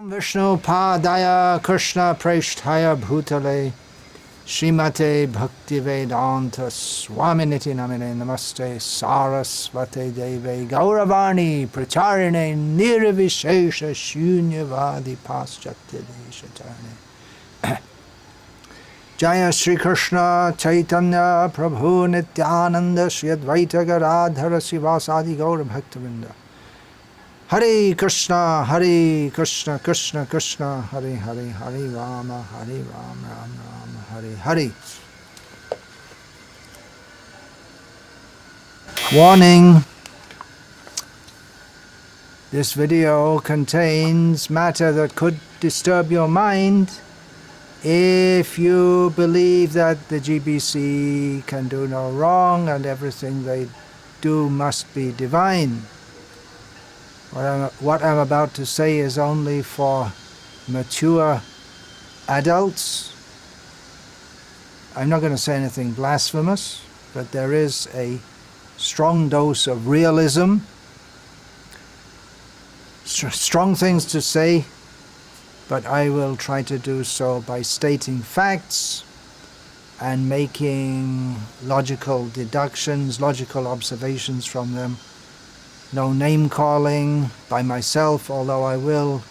Vishnu Padaya Krishna Preshtaya Bhutale Srimate Bhakti Vedanta Swaminiti Namine Namaste Sarasvate Deve Gauravani Pracharine Nirvishesha Shunyavadi Paschatya Deshatarne Jaya Sri Krishna Chaitanya Prabhu Nityananda Sri Advaita Gadadhara Sivasadi Gaura Bhaktavinda Hare Krishna, Krishna Krishna, Hare Hare, Hare Rama, Rama, Hare Hare. Warning. This video contains matter that could disturb your mind if you believe that the GBC can do no wrong and everything they do must be divine. What I'm about to say is only for mature adults. I'm not going to say anything blasphemous, but there is a strong dose of realism, strong things to say, but I will try to do so by stating facts and making logical deductions, logical observations from them. No name-calling by myself, although I will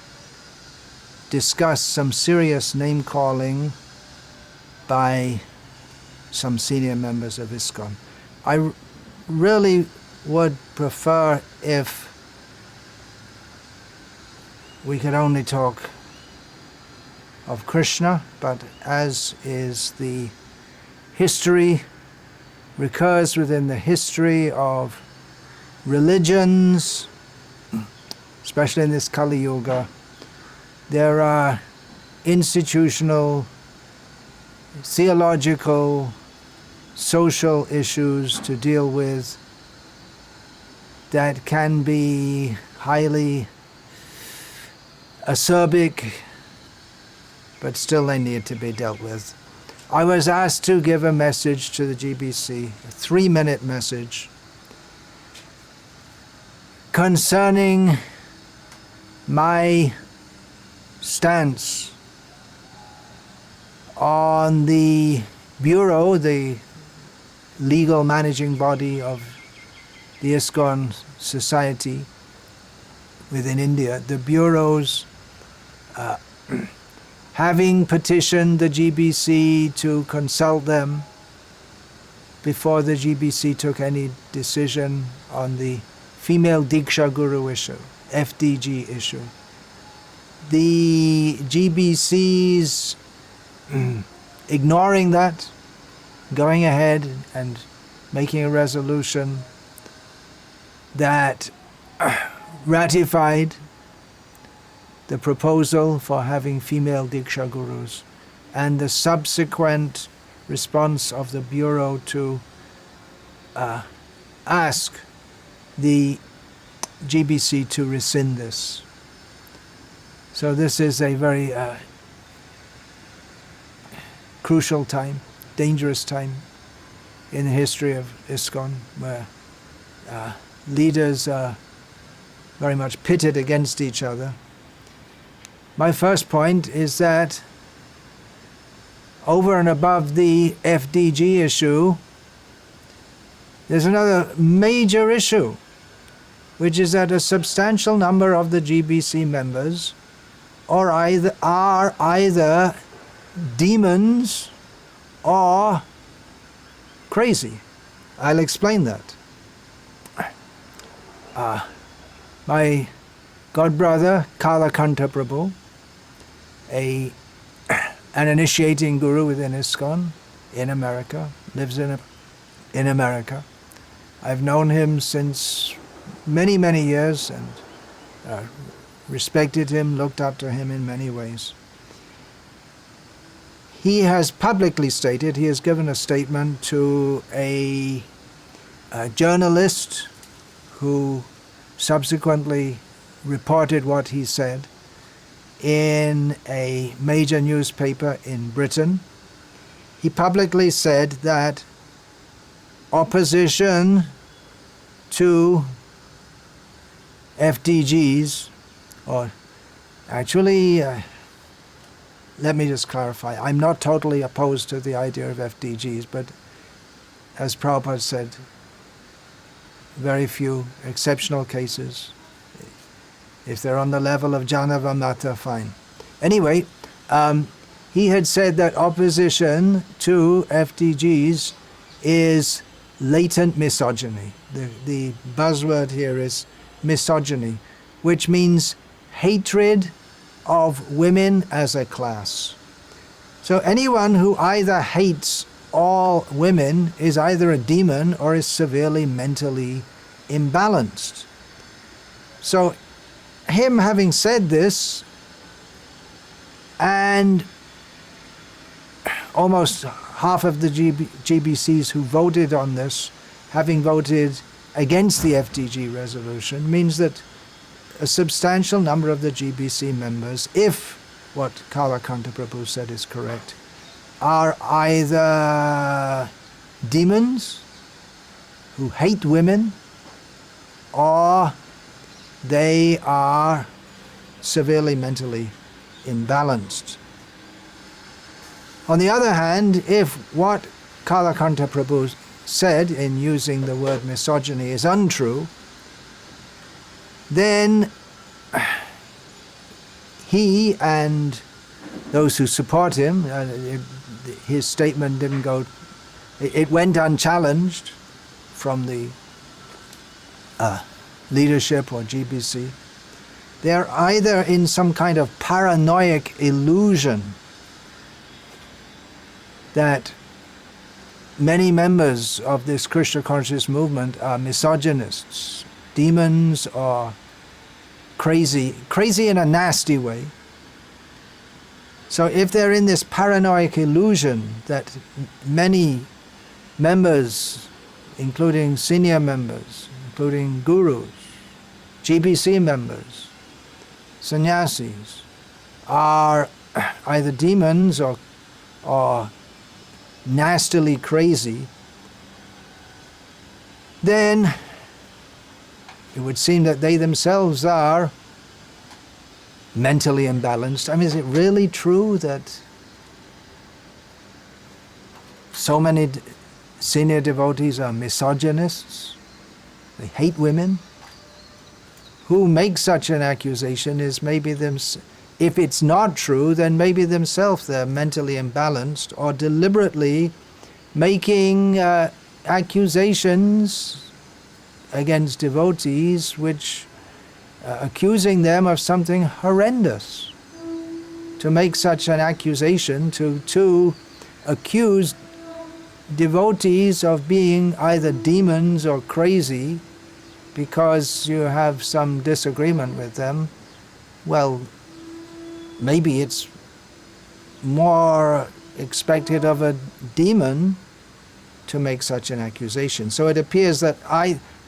discuss some serious name-calling by some senior members of ISKCON. I really would prefer if we could only talk of Krishna, but as is the history, recurs within the history of religions, especially in this Kali Yuga, there are institutional, theological, social issues to deal with that can be highly acerbic, but still they need to be dealt with. I was asked to give a message to the GBC, a 3-minute message, concerning my stance on the Bureau, the legal managing body of the ISKCON society within India, the Bureau's having petitioned the GBC to consult them before the GBC took any decision on the female Diksa-Guru issue, FDG issue. The GBC's ignoring that, going ahead and making a resolution that ratified the proposal for having female Diksha-Gurus and the subsequent response of the Bureau to ask the GBC to rescind this. So this is a very crucial time, dangerous time in the history of ISKCON, where leaders are very much pitted against each other. My first point is that over and above the FDG issue, there's another major issue, which is that a substantial number of the GBC members are either demons or crazy. I'll explain that. My godbrother, Kalakanta Prabhu, an initiating guru within ISKCON in America, lives in America. I've known him since many, many years and respected him, looked up to him in many ways. He has publicly stated, he has given a statement to a journalist who subsequently reported what he said in a major newspaper in Britain. He publicly said that opposition to FDGs or Actually, let me just clarify. I'm not totally opposed to the idea of FDGs, but as Prabhupada said, very few exceptional cases. If they're on the level of Janavamata, fine. Anyway, he had said that opposition to FDGs is latent misogyny. The buzzword here is misogyny, which means hatred of women as a class. So anyone who either hates all women is either a demon or is severely mentally imbalanced. So him having said this, and almost half of the GBCs who voted on this, having voted against the FDG resolution, means that a substantial number of the GBC members, if what Kalakanta Prabhu said is correct, are either demons who hate women, or they are severely mentally imbalanced. On the other hand, if what Kalakanta Prabhu said in using the word misogyny is untrue, then he and those who support him, his statement didn't go, it went unchallenged from the leadership or GBC. They're either in some kind of paranoid illusion that many members of this Krishna conscious movement are misogynists, demons, or crazy in a nasty way. So if they're in this paranoid illusion that many members, including senior members, including gurus, GBC members, sannyasis, are either demons or nastily crazy, then it would seem that they themselves are mentally imbalanced. I mean, is it really true that so many senior devotees are misogynists? They hate women? Who makes such an accusation is maybe them. If it's not true, then maybe themselves they're mentally imbalanced, or deliberately making accusations against devotees which accusing them of something horrendous. To make such an accusation, to accuse devotees of being either demons or crazy because you have some disagreement with them, well, maybe it's more expected of a demon to make such an accusation. So it appears that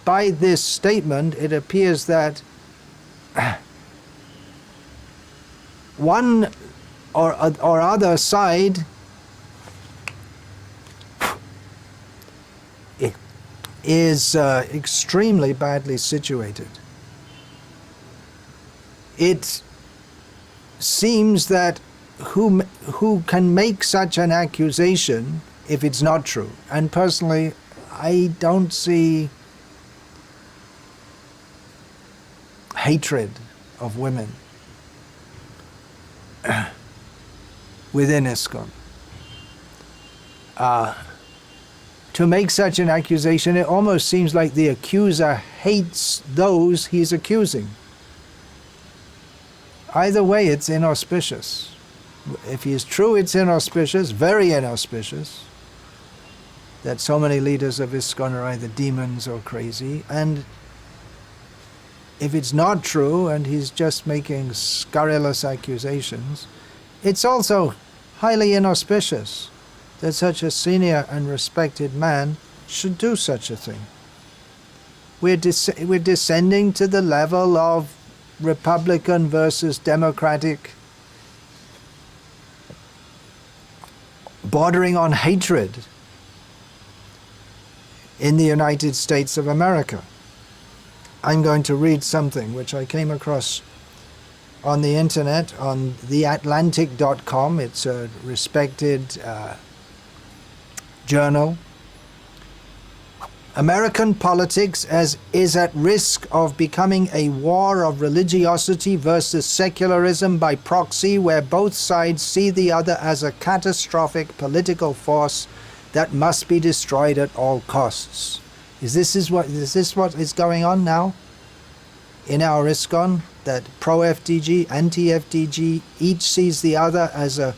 by this statement, it appears that one or other side is extremely badly situated. It seems that who can make such an accusation if it's not true? And personally, I don't see hatred of women within ISKCON. To make such an accusation, it almost seems like the accuser hates those he's accusing. Either way, it's inauspicious. If he is true, it's inauspicious, very inauspicious, that so many leaders of ISKCON are either demons or crazy. And if it's not true and he's just making scurrilous accusations, it's also highly inauspicious that such a senior and respected man should do such a thing. We're descending to the level of Republican versus Democratic, bordering on hatred in the United States of America. I'm going to read something which I came across on the internet, on theatlantic.com. It's a respected journal. American politics is at risk of becoming a war of religiosity versus secularism by proxy, where both sides see the other as a catastrophic political force that must be destroyed at all costs. Is this what is going on now in our ISKCON? That pro-FDG, anti-FDG, each sees the other as a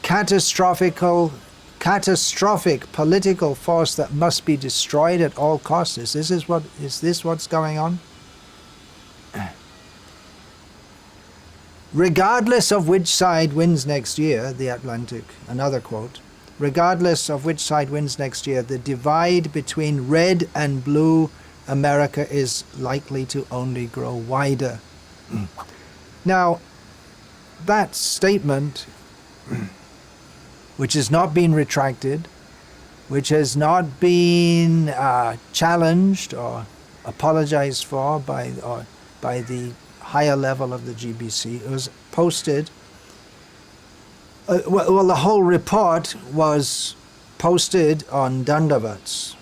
catastrophic political force that must be destroyed at all costs. Is this what's going on? Regardless of which side wins next year, the Atlantic, another quote, regardless of which side wins next year, the divide between red and blue America is likely to only grow wider. Now, that statement, which has not been retracted, which has not been challenged or apologized for by the higher level of the GBC, it was posted. Well, the whole report was posted on Dandavats.com,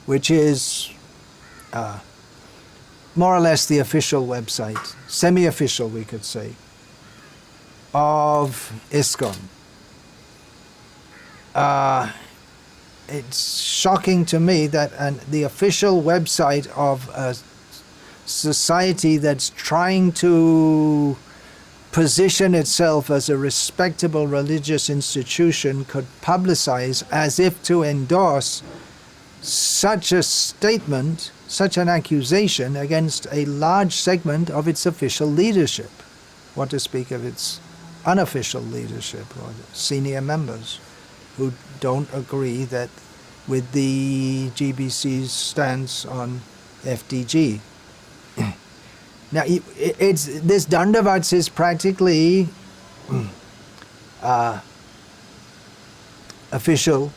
which is more or less the official website, semi-official we could say, of ISKCON. It's shocking to me that the official website of a society that's trying to position itself as a respectable religious institution could publicize as if to endorse such a statement, such an accusation against a large segment of its official leadership, what to speak of its unofficial leadership or senior members who don't agree with the GBC's stance on FDG. Now, this Dandavats is practically official.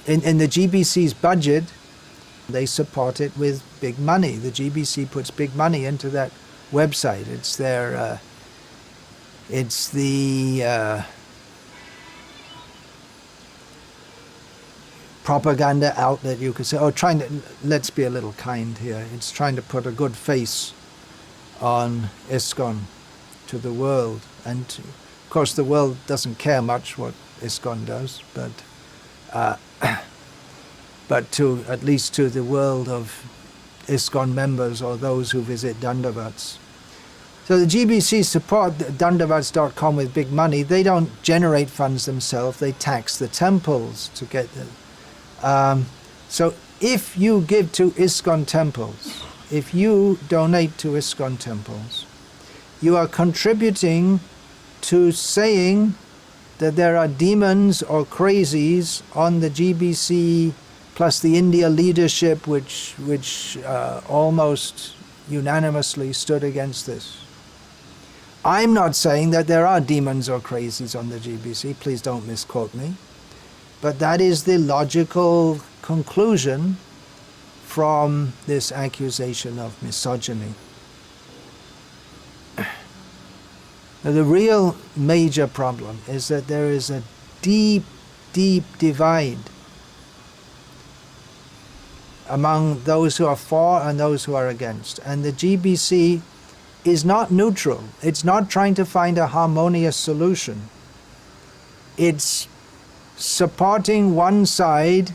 In the GBC's budget, they support it with big money. The GBC puts big money into that website. It's their, it's the propaganda outlet, you could say. Let's be a little kind here. It's trying to put a good face on ISKCON to the world. And of course the world doesn't care much what ISKCON does, but to at least to the world of ISKCON members or those who visit Dandavats. So the GBC support Dandavats.com with big money. They don't generate funds themselves. They tax the temples to get them. So if you give to ISKCON temples, if you donate to ISKCON temples, you are contributing to saying that there are demons or crazies on the GBC plus the India leadership which almost unanimously stood against this. I'm not saying that there are demons or crazies on the GBC, please don't misquote me. But that is the logical conclusion from this accusation of misogyny. Now, the real major problem is that there is a deep, deep divide among those who are for and those who are against. And the GBC is not neutral. It's not trying to find a harmonious solution. It's supporting one side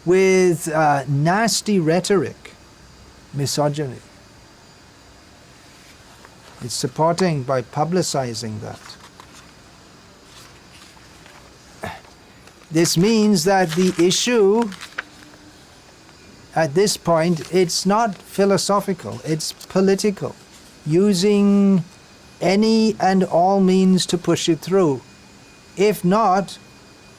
with nasty rhetoric, misogyny. It's supporting by publicizing that. This means that the issue at this point, it's not philosophical, it's political, using any and all means to push it through. If not,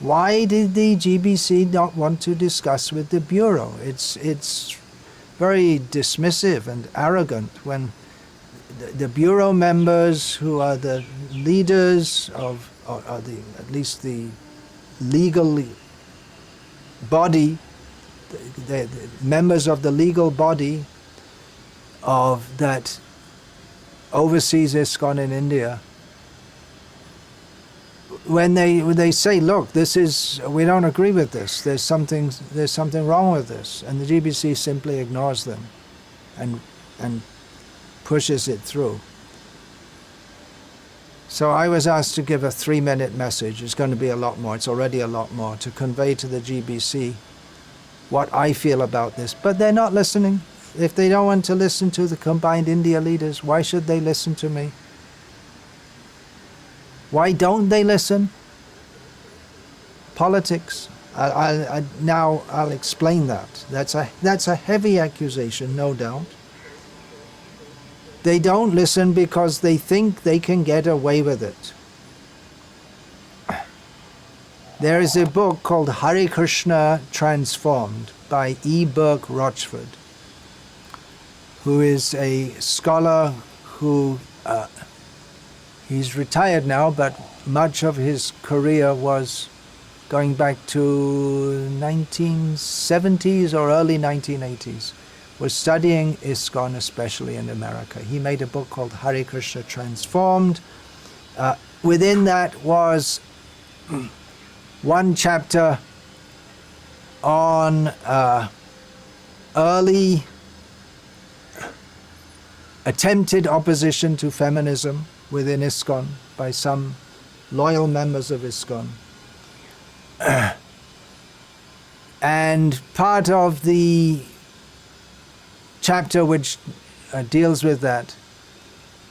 why did the GBC not want to discuss with the Bureau? It's very dismissive and arrogant when the Bureau members, who are the leaders of, or at least the legal body the members of the legal body of that oversees ISKCON in India, when they say, look, we don't agree with this, there's something wrong with this, and the GBC simply ignores them and pushes it through. So I was asked to give a 3-minute message. It's going to be a lot more, it's already a lot more, to convey to the GBC what I feel about this. But they're not listening. If they don't want to listen to the combined India leaders, why should they listen to me? Why don't they listen? Politics. Now I'll explain that. That's a heavy accusation, no doubt. They don't listen because they think they can get away with it. There is a book called Hare Krishna Transformed by E. Burke Rochford, who is a scholar who, he's retired now, but much of his career was going back to 1970s or early 1980s, was studying ISKCON, especially in America. He made a book called Hare Krishna Transformed. Within that was one chapter on early attempted opposition to feminism within ISKCON by some loyal members of ISKCON. And part of the chapter which deals with that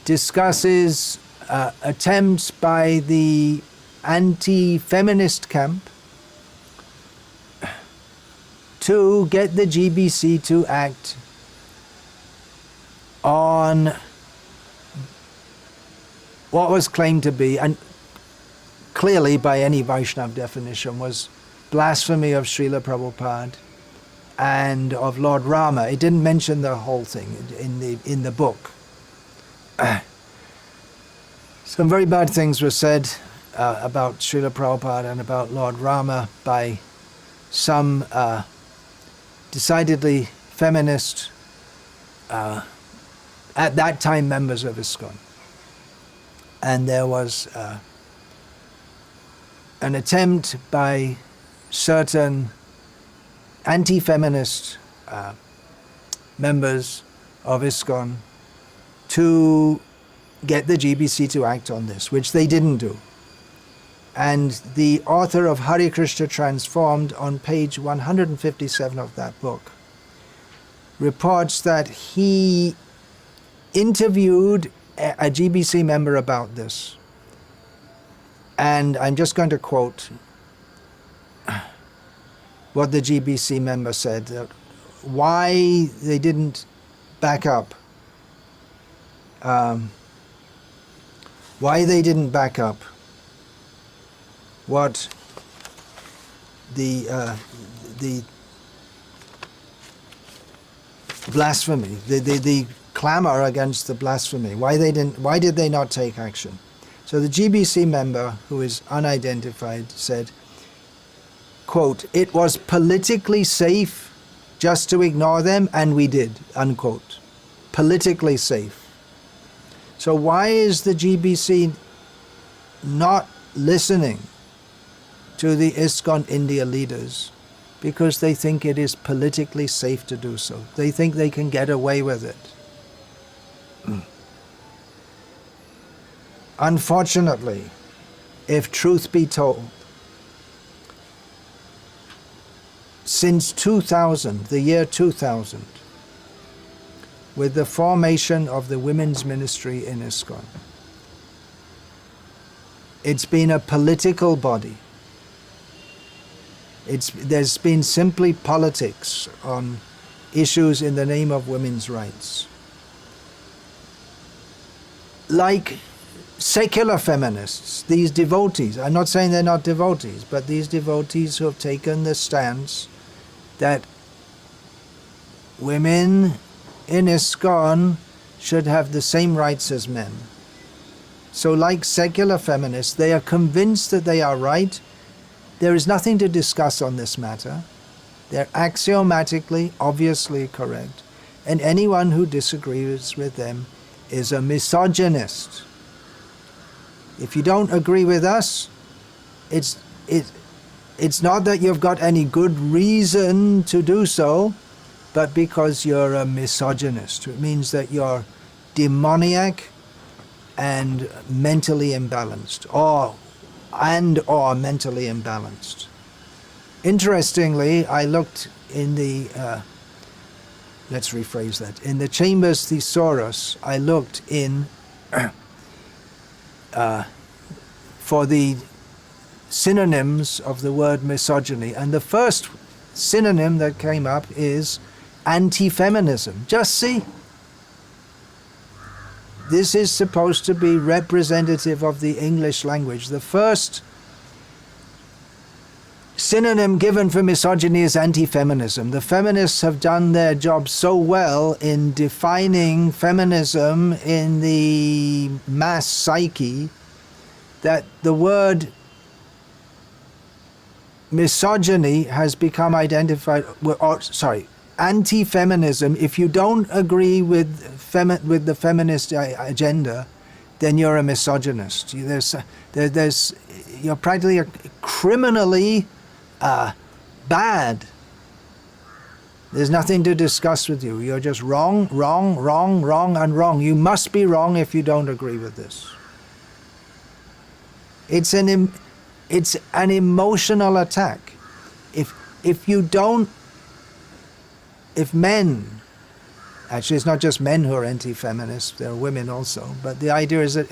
discusses attempts by the anti-feminist camp to get the GBC to act on what was claimed to be, and clearly by any Vaishnava definition, was blasphemy of Srila Prabhupada and of Lord Rama. It didn't mention the whole thing in the book. Some very bad things were said about Srila Prabhupada and about Lord Rama by some decidedly feminist, at that time, members of ISKCON. And there was an attempt by certain anti-feminist members of ISKCON to get the GBC to act on this, which they didn't do. And the author of Hare Krishna Transformed, on page 157 of that book, reports that he interviewed a GBC member about this. And I'm just going to quote what the GBC member said, why they didn't back up. Why they didn't back up what the blasphemy, the clamor against the blasphemy. Why did they not take action? So the GBC member, who is unidentified, said, quote, "It was politically safe just to ignore them, and we did," unquote. Politically safe. So why is the GBC not listening to the ISKCON India leaders? Because they think it is politically safe to do so. They think they can get away with it. Unfortunately, if truth be told, since 2000, the year 2000, with the formation of the women's ministry in ISKCON, it's been a political body. There's been simply politics on issues in the name of women's rights. Like secular feminists, these devotees, I'm not saying they're not devotees, but these devotees who have taken the stance that women in ISKCON should have the same rights as men. So like secular feminists, they are convinced that they are right. There is nothing to discuss on this matter. They're axiomatically, obviously correct. And anyone who disagrees with them is a misogynist. If you don't agree with us, it's not that you've got any good reason to do so, but because you're a misogynist. It means that you're demoniac and mentally imbalanced, or mentally imbalanced. Interestingly, I looked in the, let's rephrase that, in the Chambers Thesaurus, I looked in for the synonyms of the word misogyny, and the first synonym that came up is anti-feminism. Just see. This is supposed to be representative of the English language. The first synonym given for misogyny is anti-feminism. The feminists have done their job so well in defining feminism in the mass psyche that the word misogyny has become identified, anti-feminism. If you don't agree with the feminist agenda, then you're a misogynist. You're practically criminally bad. There's nothing to discuss with you. You're just wrong, and wrong. You must be wrong if you don't agree with this. It's an emotional attack. If men, actually it's not just men who are anti-feminist, there are women also, but the idea is that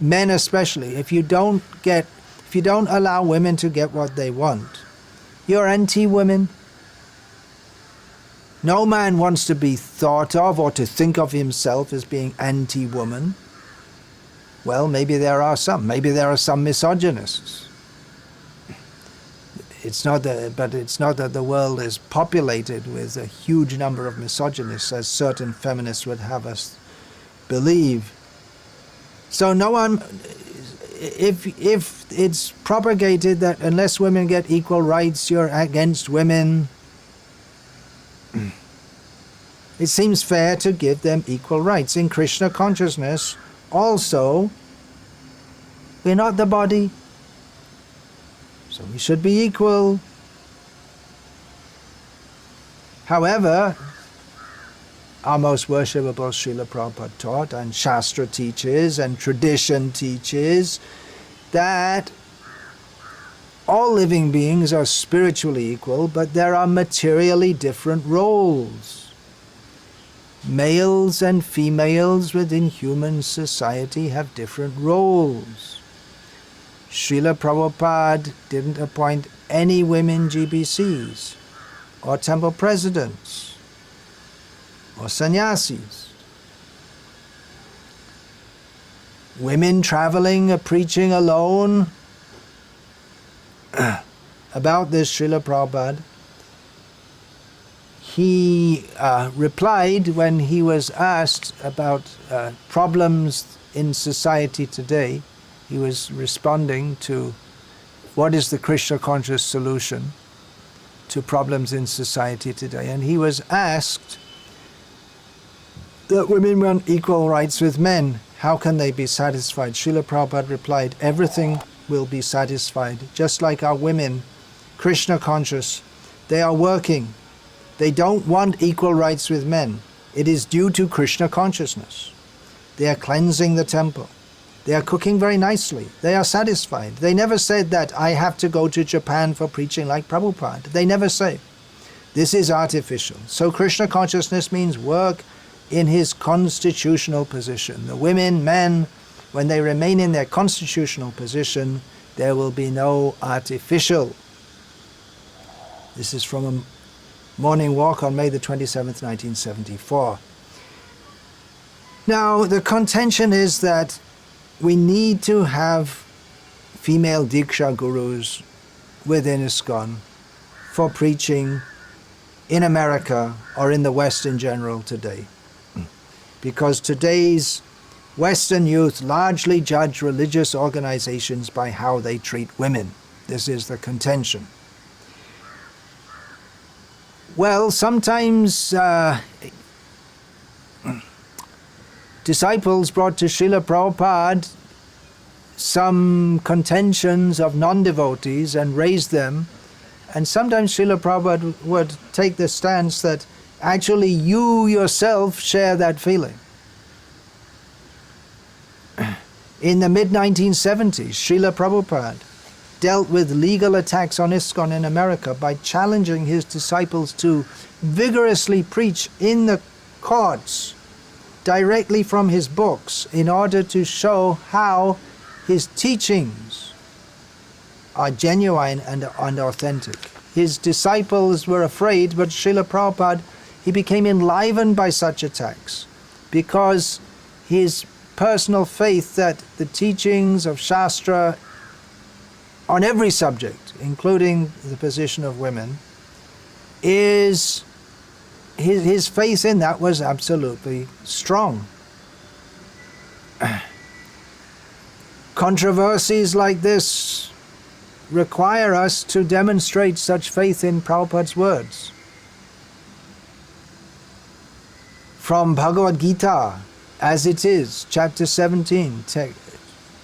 men especially, if you don't allow women to get what they want, you're anti-women. No man wants to be thought of or to think of himself as being anti-woman. Well, maybe there are some. Maybe there are some misogynists. It's not that the world is populated with a huge number of misogynists, as certain feminists would have us believe. So no one, if it's propagated that unless women get equal rights, you're against women, it seems fair to give them equal rights. In Krishna consciousness, also, we're not the body, so we should be equal. However, our most worshipable Srila Prabhupada taught, and Shastra teaches, and tradition teaches, that all living beings are spiritually equal, but there are materially different roles. Males and females within human society have different roles. Srila Prabhupada didn't appoint any women GBCs, or temple presidents, or sannyasis. Women traveling or preaching alone about this Srila Prabhupada, he replied when he was asked about problems in society today. He was responding to what is the Krishna conscious solution to problems in society today. And he was asked that women want equal rights with men. How can they be satisfied? Srila Prabhupada replied, everything will be satisfied. Just like our women, Krishna conscious, they are working. They don't want equal rights with men. It is due to Krishna consciousness. They are cleansing the temple. They are cooking very nicely. They are satisfied. They never said that I have to go to Japan for preaching like Prabhupada. They never say. This is artificial. So Krishna consciousness means work in his constitutional position. The women, men, when they remain in their constitutional position, there will be no artificial. This is from a morning walk on May the 27th, 1974. Now, the contention is that we need to have female Diksa-Gurus within ISKCON for preaching in America or in the West in general today. Because today's Western youth largely judge religious organizations by how they treat women. This is the contention. Well, sometimes disciples brought to Srila Prabhupada some contentions of non-devotees and raised them. And sometimes Srila Prabhupada would take the stance that actually you yourself share that feeling. In the mid-1970s, Srila Prabhupada dealt with legal attacks on ISKCON in America by challenging his disciples to vigorously preach in the courts directly from his books in order to show how his teachings are genuine and authentic. His disciples were afraid, but Srila Prabhupada, he became enlivened by such attacks because his personal faith that the teachings of Shastra on every subject, including the position of women, is his faith in that was absolutely strong. Controversies like this require us to demonstrate such faith in Prabhupada's words. From Bhagavad Gita, as it is, chapter 17,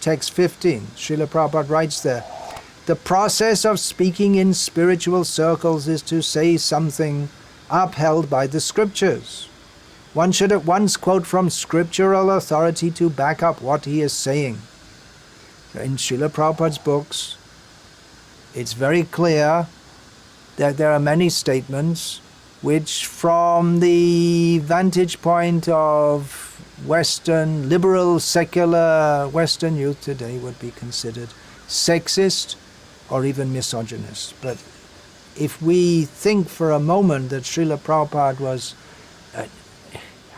text 15, Srila Prabhupada writes there, the process of speaking in spiritual circles is to say something upheld by the scriptures. One should at once quote from scriptural authority to back up what he is saying. In Srila Prabhupada's books, it's very clear that there are many statements which, from the vantage point of Western, liberal, secular Western youth today, would be considered sexist or even misogynist. But if we think for a moment that Srila Prabhupada was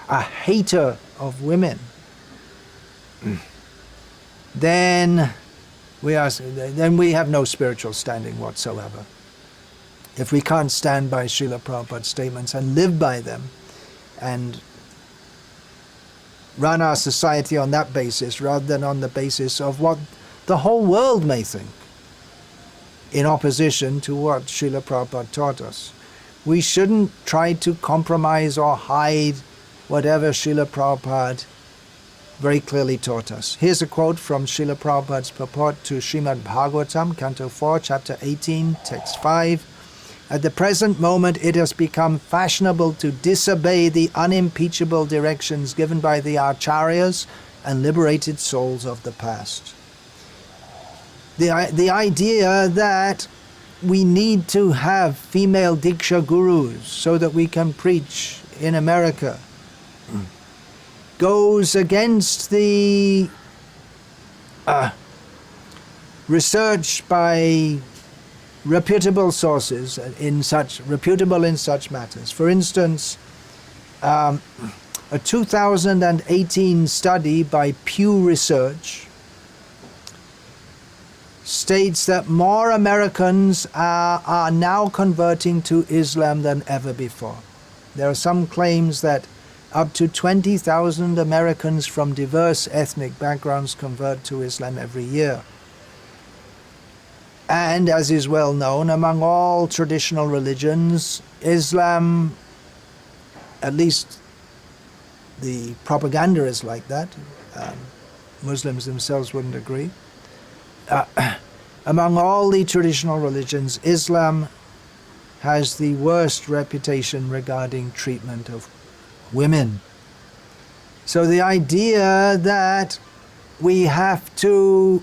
a hater of women, then we have no spiritual standing whatsoever. If we can't stand by Srila Prabhupada's statements and live by them and run our society on that basis rather than on the basis of what the whole world may think in opposition to what Srila Prabhupada taught us. We shouldn't try to compromise or hide whatever Srila Prabhupada very clearly taught us. Here's a quote from Srila Prabhupada's purport to Srimad Bhagavatam, Canto 4, Chapter 18, Text 5. At the present moment, it has become fashionable to disobey the unimpeachable directions given by the acharyas and liberated souls of the past. The idea that we need to have female Diksa-Gurus so that we can preach in America goes against the research by reputable sources reputable in such matters. For instance, a 2018 study by Pew Research states that more Americans are now converting to Islam than ever before. There are some claims that up to 20,000 Americans from diverse ethnic backgrounds convert to Islam every year. And as is well known, among all traditional religions, Islam, at least the propaganda is like that, Muslims themselves wouldn't agree. Among all the traditional religions, Islam has the worst reputation regarding treatment of women. So the idea that we have to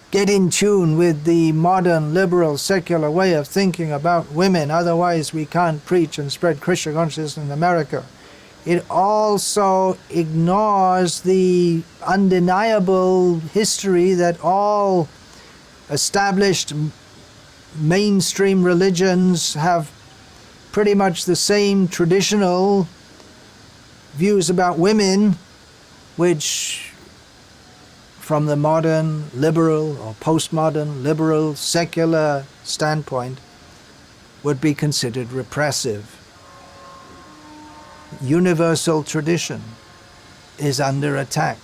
get in tune with the modern, liberal, secular way of thinking about women, otherwise we can't preach and spread Krishna consciousness in America. It also ignores the undeniable history that all established mainstream religions have pretty much the same traditional views about women, which from the modern liberal or postmodern liberal secular standpoint would be considered repressive. Universal tradition is under attack.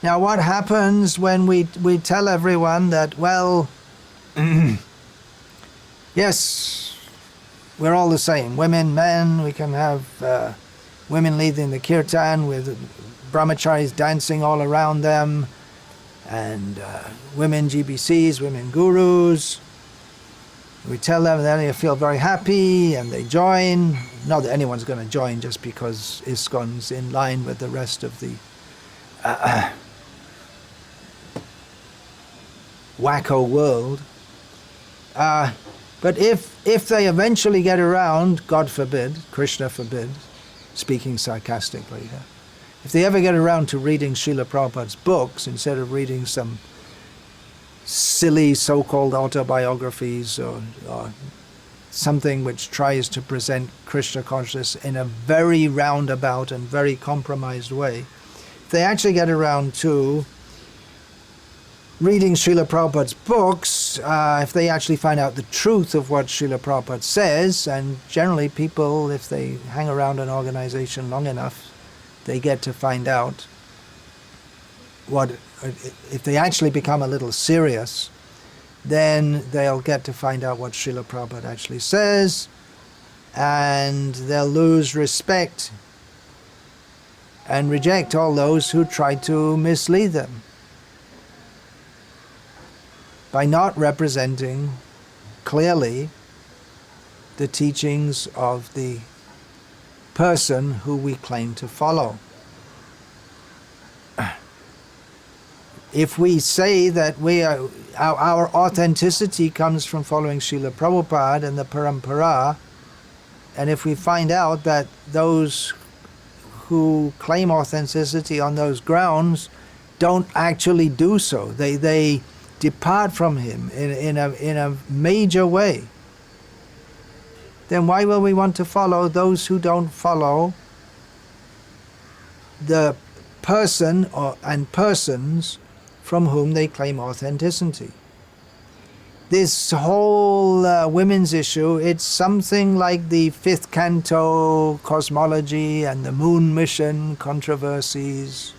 Now what happens when we tell everyone that, well, Yes, we're all the same. Women, men, we can have women leading the kirtan with brahmacharis dancing all around them, and women GBCs, women gurus. We tell them, then they feel very happy and they join. Not that anyone's going to join just because ISKCON's in line with the rest of the wacko world. But if they eventually get around, God forbid, Krishna forbid, speaking sarcastically, if they ever get around to reading Srila Prabhupada's books instead of reading some silly so-called autobiographies or something which tries to present Krishna consciousness in a very roundabout and very compromised way, if they actually get around to reading Srila Prabhupada's books, if they actually find out the truth of what Srila Prabhupada says, and generally people, if they hang around an organization long enough, they get to find out what, if they actually become a little serious, then they'll get to find out what Srila Prabhupada actually says, and they'll lose respect and reject all those who try to mislead them by not representing clearly the teachings of the person who we claim to follow. If we say that our authenticity comes from following Srila Prabhupada and the Parampara, and if we find out that those who claim authenticity on those grounds don't actually do so, they depart from him in a major way, then why will we want to follow those who don't follow the person and persons from whom they claim authenticity? This whole women's issue, it's something like the fifth canto cosmology and the moon mission controversies.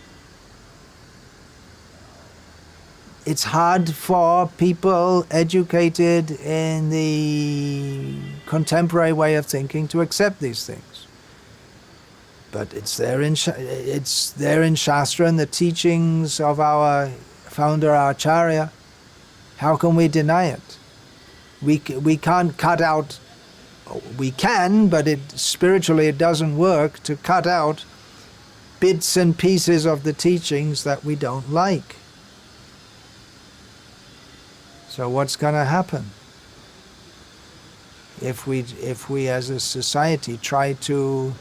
It's hard for people educated in the contemporary way of thinking to accept these things. But it's there in Shastra and the teachings of our founder Acharya. How can we deny it? We can't cut out, we can, but spiritually it doesn't work to cut out bits and pieces of the teachings that we don't like. So what's going to happen if we as a society try to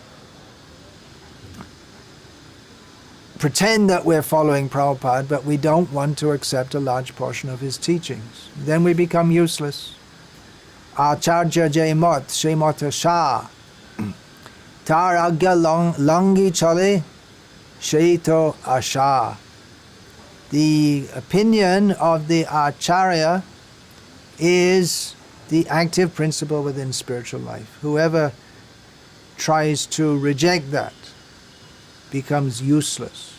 pretend that we're following Prabhupada, but we don't want to accept a large portion of his teachings? Then we become useless. Acharya Jaymot, Shemot Shah, Tar Agya Langi Chale, Sheito Asha. The opinion of the Acharya is the active principle within spiritual life. Whoever tries to reject that becomes useless.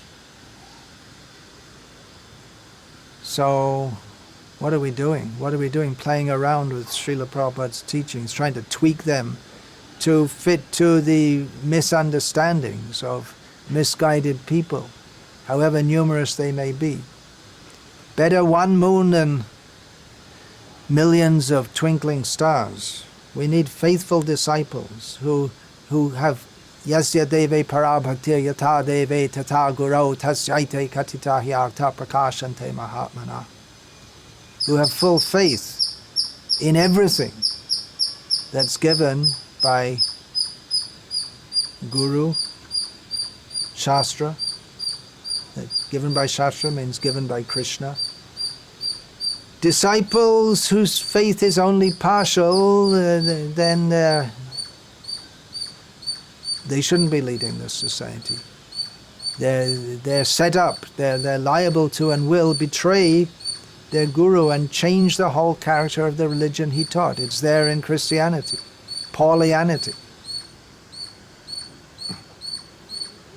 So, what are we doing? What are we doing playing around with Srila Prabhupada's teachings, trying to tweak them to fit to the misunderstandings of misguided people, however numerous they may be? Better one moon than millions of twinkling stars. We need faithful disciples who have Yasya deve parabhaktir yata deve tata gurau tasyaite katita hyarta prakashante mahatmana, who have full faith in everything that's given by Guru, Shastra. Given by Shastra means given by Krishna. Disciples whose faith is only partial, then they shouldn't be leading this society. They're set up, they're liable to and will betray their guru and change the whole character of the religion he taught. It's there in Christianity, Paulianity.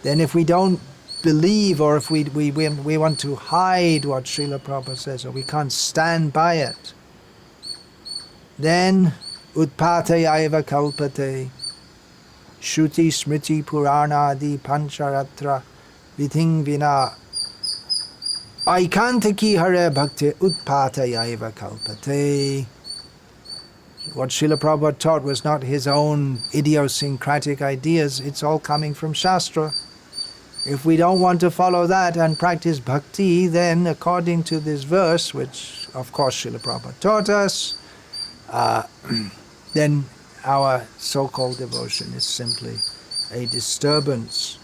Then if we don't believe, or if we want to hide what Srila Prabhupada says, or we can't stand by it, then utpatayaiva kalpate, shruti smriti puranadi pancharatra vidhing vina aikantaki hare bhakti utpatayaiva kalpate. What Srila Prabhupada taught was not his own idiosyncratic ideas, it's all coming from Shastra. If we don't want to follow that and practice bhakti, then according to this verse, which of course Srila Prabhupada taught us, then our so-called devotion is simply a disturbance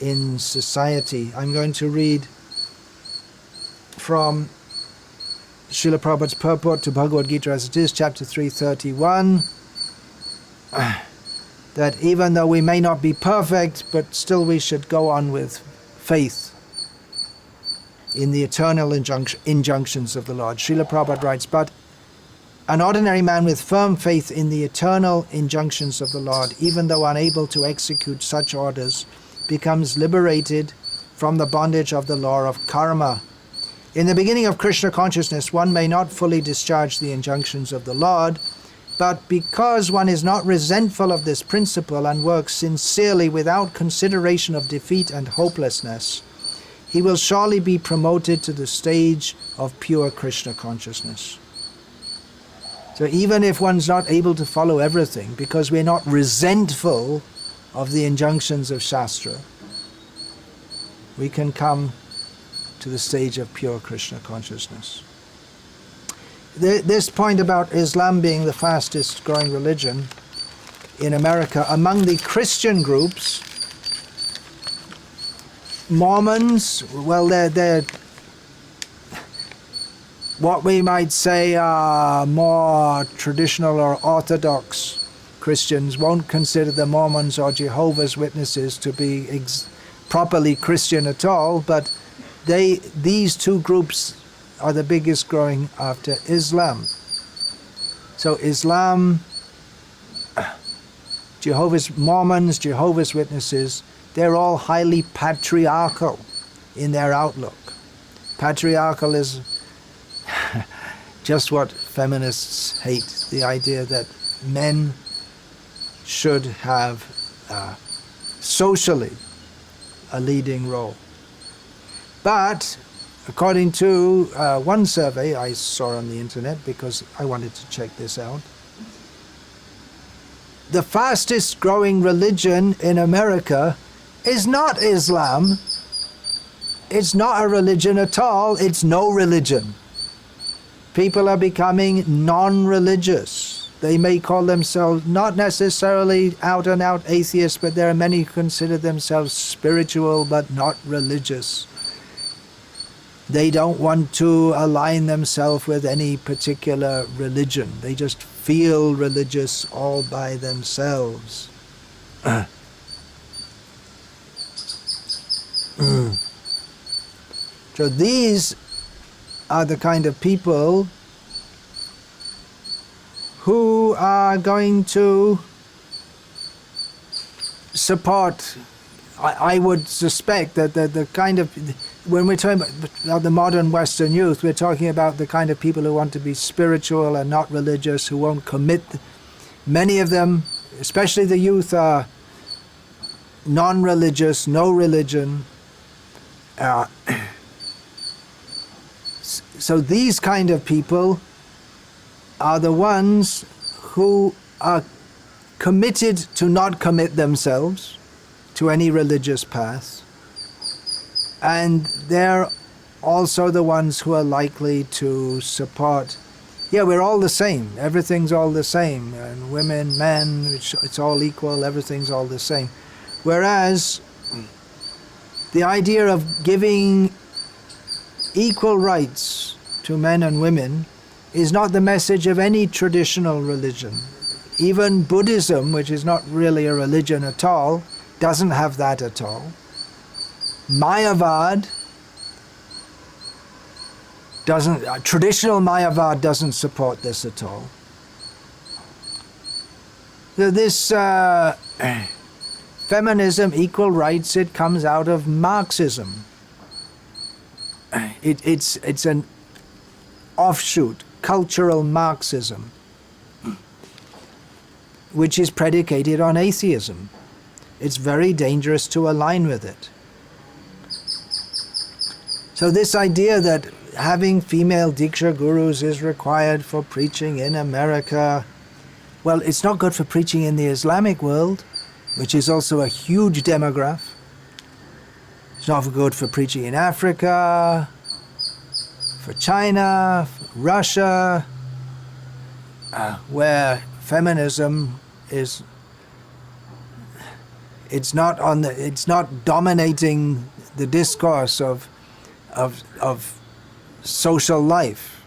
in society. I'm going to read from Srila Prabhupada's purport to Bhagavad Gita as it is, chapter 331, that even though we may not be perfect, but still we should go on with faith in the eternal injunctions of the Lord. Srila Prabhupada writes, but an ordinary man with firm faith in the eternal injunctions of the Lord, even though unable to execute such orders, becomes liberated from the bondage of the law of karma. In the beginning of Krishna consciousness, one may not fully discharge the injunctions of the Lord, but because one is not resentful of this principle and works sincerely without consideration of defeat and hopelessness, he will surely be promoted to the stage of pure Krishna consciousness. So even if one's not able to follow everything, because we're not resentful of the injunctions of Shastra, we can come to the stage of pure Krishna consciousness. This point about Islam being the fastest growing religion in America, among the Christian groups, Mormons, well, they're what we might say are more traditional or orthodox Christians, won't consider the Mormons or Jehovah's Witnesses to be properly Christian at all, but these two groups are the biggest growing after Islam. So Islam, Mormons, Jehovah's Witnesses, they're all highly patriarchal in their outlook. Patriarchal is just what feminists hate, the idea that men should have socially a leading role. But according to one survey I saw on the internet, because I wanted to check this out, the fastest growing religion in America is not Islam. It's not a religion at all. It's no religion. People are becoming non-religious. They may call themselves not necessarily out-and-out atheists, but there are many who consider themselves spiritual but not religious. They don't want to align themselves with any particular religion. They just feel religious all by themselves. So these are the kind of people who are going to support, I would suspect that the kind of, when we're talking about the modern Western youth, we're talking about the kind of people who want to be spiritual and not religious, who won't commit. Many of them, especially the youth, are non-religious, no religion. So these kind of people are the ones who are committed to not commit themselves to any religious path. And they're also the ones who are likely to support, yeah, we're all the same, everything's all the same, and women, men, it's all equal, everything's all the same. Whereas the idea of giving equal rights to men and women is not the message of any traditional religion. Even Buddhism, which is not really a religion at all, doesn't have that at all. Mayavad doesn't, traditional Mayavad doesn't support this at all. So this feminism, equal rights, it comes out of Marxism. It's an offshoot, cultural Marxism. which is predicated on atheism. It's very dangerous to align with it. So this idea that having female Diksha-Gurus is required for preaching in America, well, it's not good for preaching in the Islamic world, which is also a huge demographic. It's not good for preaching in Africa, for China, for Russia, where feminism is, it's not dominating the discourse of social life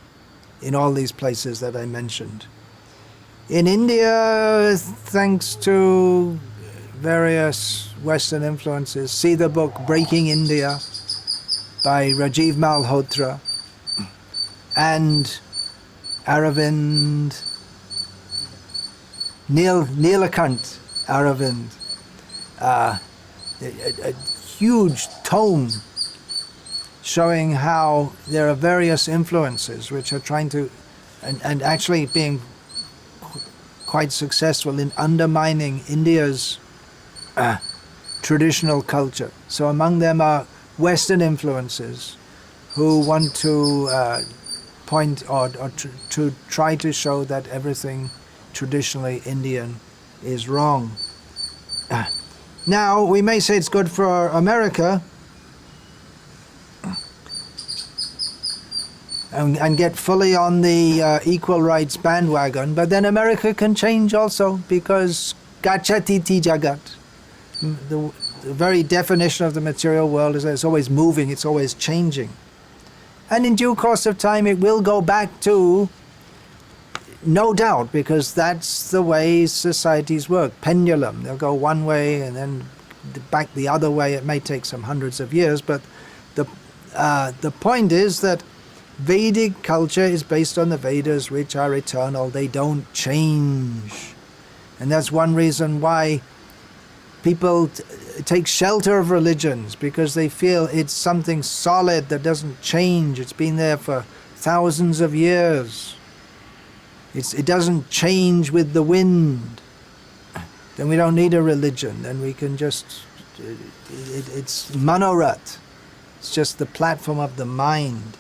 in all these places that I mentioned. In India, thanks to various Western influences, see the book Breaking India by Rajiv Malhotra and Aravind, Nilakant Aravind, a huge tome showing how there are various influences which are trying to, and actually being quite successful in undermining India's traditional culture. So among them are Western influences who want to point or to try to show that everything traditionally Indian is wrong. Now, we may say it's good for America and get fully on the equal rights bandwagon, but then America can change also, because gachatiti jagat. The very definition of the material world is that it's always moving, it's always changing. And in due course of time it will go back to, no doubt, because that's the way societies work, pendulum. They'll go one way and then back the other way. It may take some hundreds of years, but the point is that Vedic culture is based on the Vedas, which are eternal. They don't change. And that's one reason why people take shelter of religions, because they feel it's something solid that doesn't change. It's been there for thousands of years. It doesn't change with the wind. Then we don't need a religion. Then we can just, it's manorat. It's just the platform of the mind.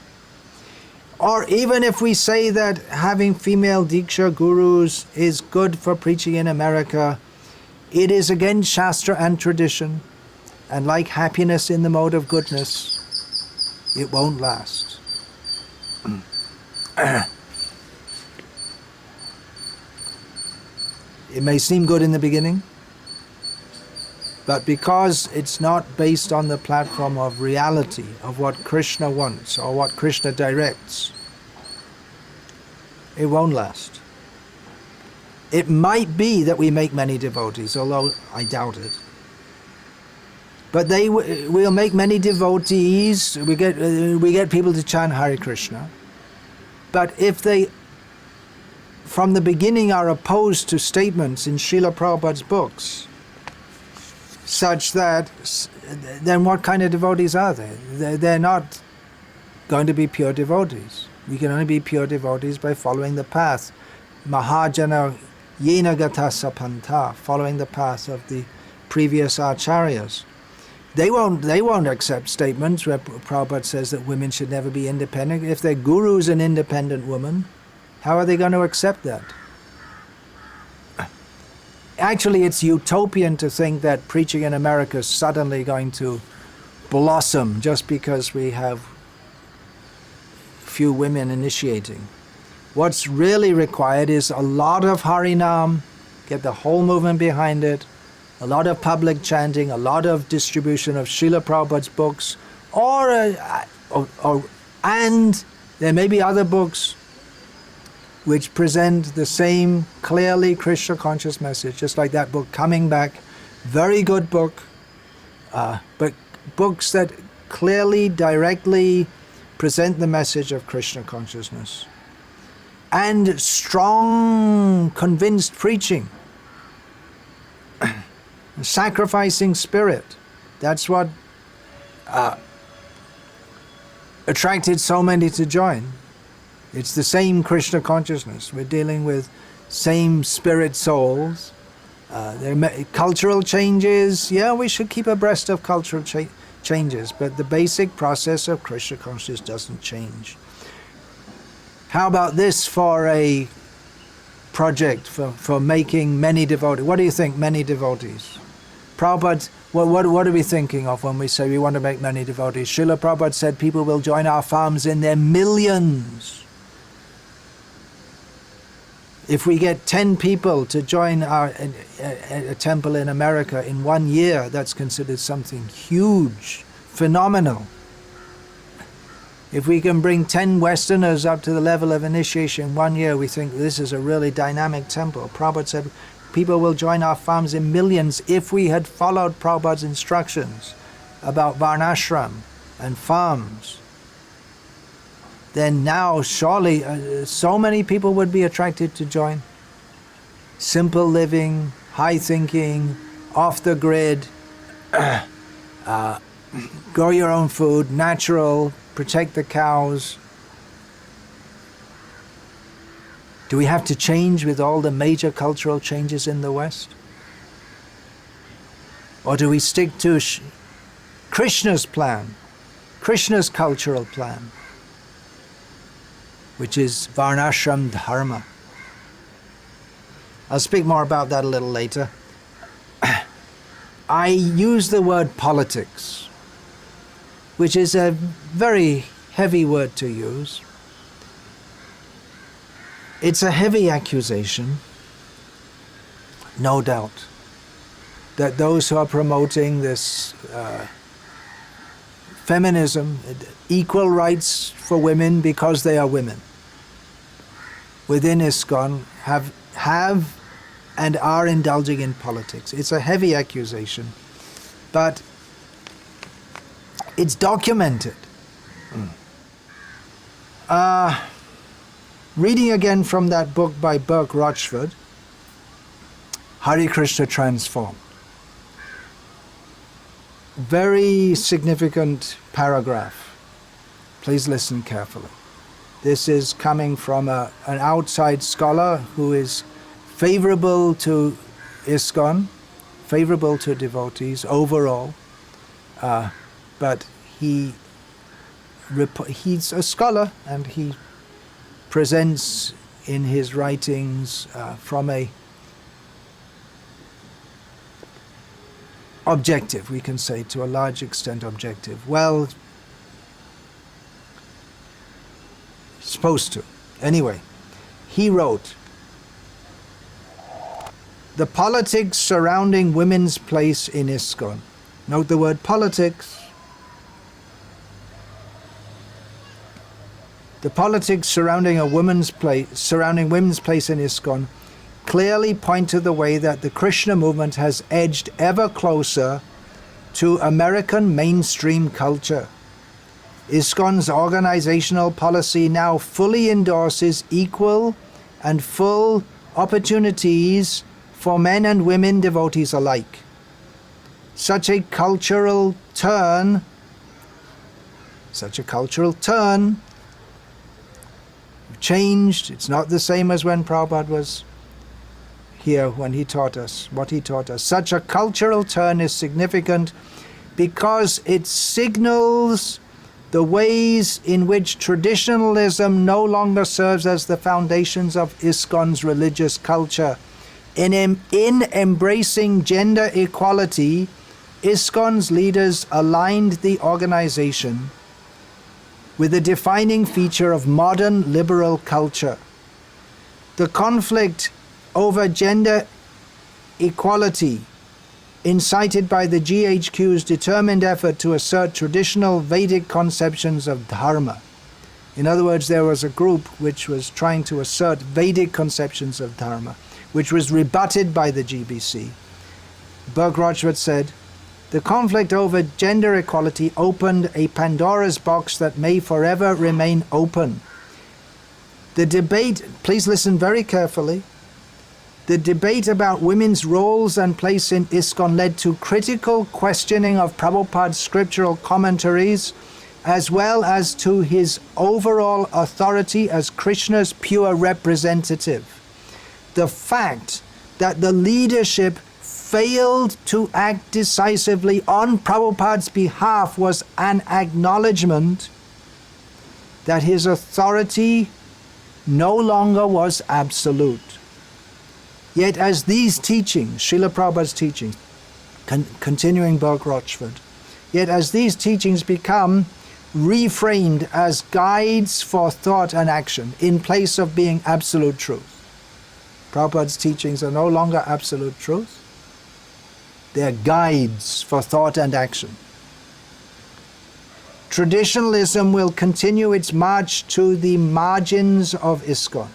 Or even if we say that having female Diksha-Gurus is good for preaching in America, it is against Shastra and tradition, and like happiness in the mode of goodness, it won't last. It may seem good in the beginning, but because it's not based on the platform of reality, of what Krishna wants or what Krishna directs, it won't last. It might be that we make many devotees, although I doubt it. But we'll make many devotees, we get people to chant Hare Krishna. But if they, from the beginning, are opposed to statements in Srila Prabhupada's books, such that, then what kind of devotees are they? They're not going to be pure devotees. We can only be pure devotees by following the path. Mahajana yena gata sapanta, following the path of the previous acharyas. They won't accept statements where Prabhupada says that women should never be independent. If their guru is an independent woman, how are they going to accept that? Actually, it's utopian to think that preaching in America is suddenly going to blossom just because we have few women initiating. What's really required is a lot of Harinam, get the whole movement behind it, a lot of public chanting, a lot of distribution of Srila Prabhupada's books, and there may be other books which present the same clearly Krishna conscious message, just like that book, Coming Back, very good book, but books that clearly, directly present the message of Krishna consciousness. And strong, convinced preaching, sacrificing spirit. That's what attracted so many to join. It's the same Krishna consciousness. We're dealing with same spirit souls, Cultural changes, yeah, we should keep abreast of cultural changes, but the basic process of Krishna consciousness doesn't change. How about this for a project for making many devotees? What do you think, many devotees? Prabhupada, what are we thinking of when we say we want to make many devotees? Srila Prabhupada said people will join our farms in their millions. If we get 10 people to join a temple in America in 1 year, that's considered something huge, phenomenal. If we can bring 10 Westerners up to the level of initiation in 1 year, we think this is a really dynamic temple. Prabhupada said people will join our farms in millions if we had followed Prabhupada's instructions about Varnashram and farms. Then now surely so many people would be attracted to join. Simple living, high thinking, off the grid, grow your own food, natural, protect the cows. Do we have to change with all the major cultural changes in the West? Or do we stick to Krishna's plan, Krishna's cultural plan, which is Varnashram Dharma? I'll speak more about that a little later. I use the word politics, which is a very heavy word to use. It's a heavy accusation, no doubt, that those who are promoting this feminism, equal rights for women because they are women, within ISKCON have and are indulging in politics. It's a heavy accusation, but it's documented. Reading again from that book by Burke Rochford, Hare Krishna Transformed. Very significant paragraph. Please listen carefully. This is coming from an outside scholar who is favorable to ISKCON, favorable to devotees overall, but he's a scholar and he presents in his writings from a objective, we can say, to a large extent objective. Well, supposed to. Anyway, he wrote, "The politics surrounding women's place in ISKCON." Note the word politics. The politics surrounding women's place in ISKCON clearly point to the way that the Krishna movement has edged ever closer to American mainstream culture. ISKCON's organizational policy now fully endorses equal and full opportunities for men and women devotees alike. Such a cultural turn changed. It's not the same as when Prabhupada was here, when he taught us what he taught us. Such a cultural turn is significant because it signals the ways in which traditionalism no longer serves as the foundations of ISKCON's religious culture. In embracing gender equality, ISKCON's leaders aligned the organization with a defining feature of modern liberal culture. The conflict over gender equality, incited by the GHQ's determined effort to assert traditional Vedic conceptions of dharma. In other words, there was a group which was trying to assert Vedic conceptions of dharma, which was rebutted by the GBC. Burke Rochford said, "The conflict over gender equality opened a Pandora's box that may forever remain open. The debate," please listen very carefully, "the debate about women's roles and place in ISKCON led to critical questioning of Prabhupada's scriptural commentaries, as well as to his overall authority as Krishna's pure representative. The fact that the leadership failed to act decisively on Prabhupada's behalf was an acknowledgement that his authority no longer was absolute. Yet as these teachings, Srila Prabhupada's teachings, continuing Berg Rochford, yet as these teachings become reframed as guides for thought and action in place of being absolute truth. Prabhupada's teachings are no longer absolute truth. They are guides for thought and action. Traditionalism will continue its march to the margins of ISKCON.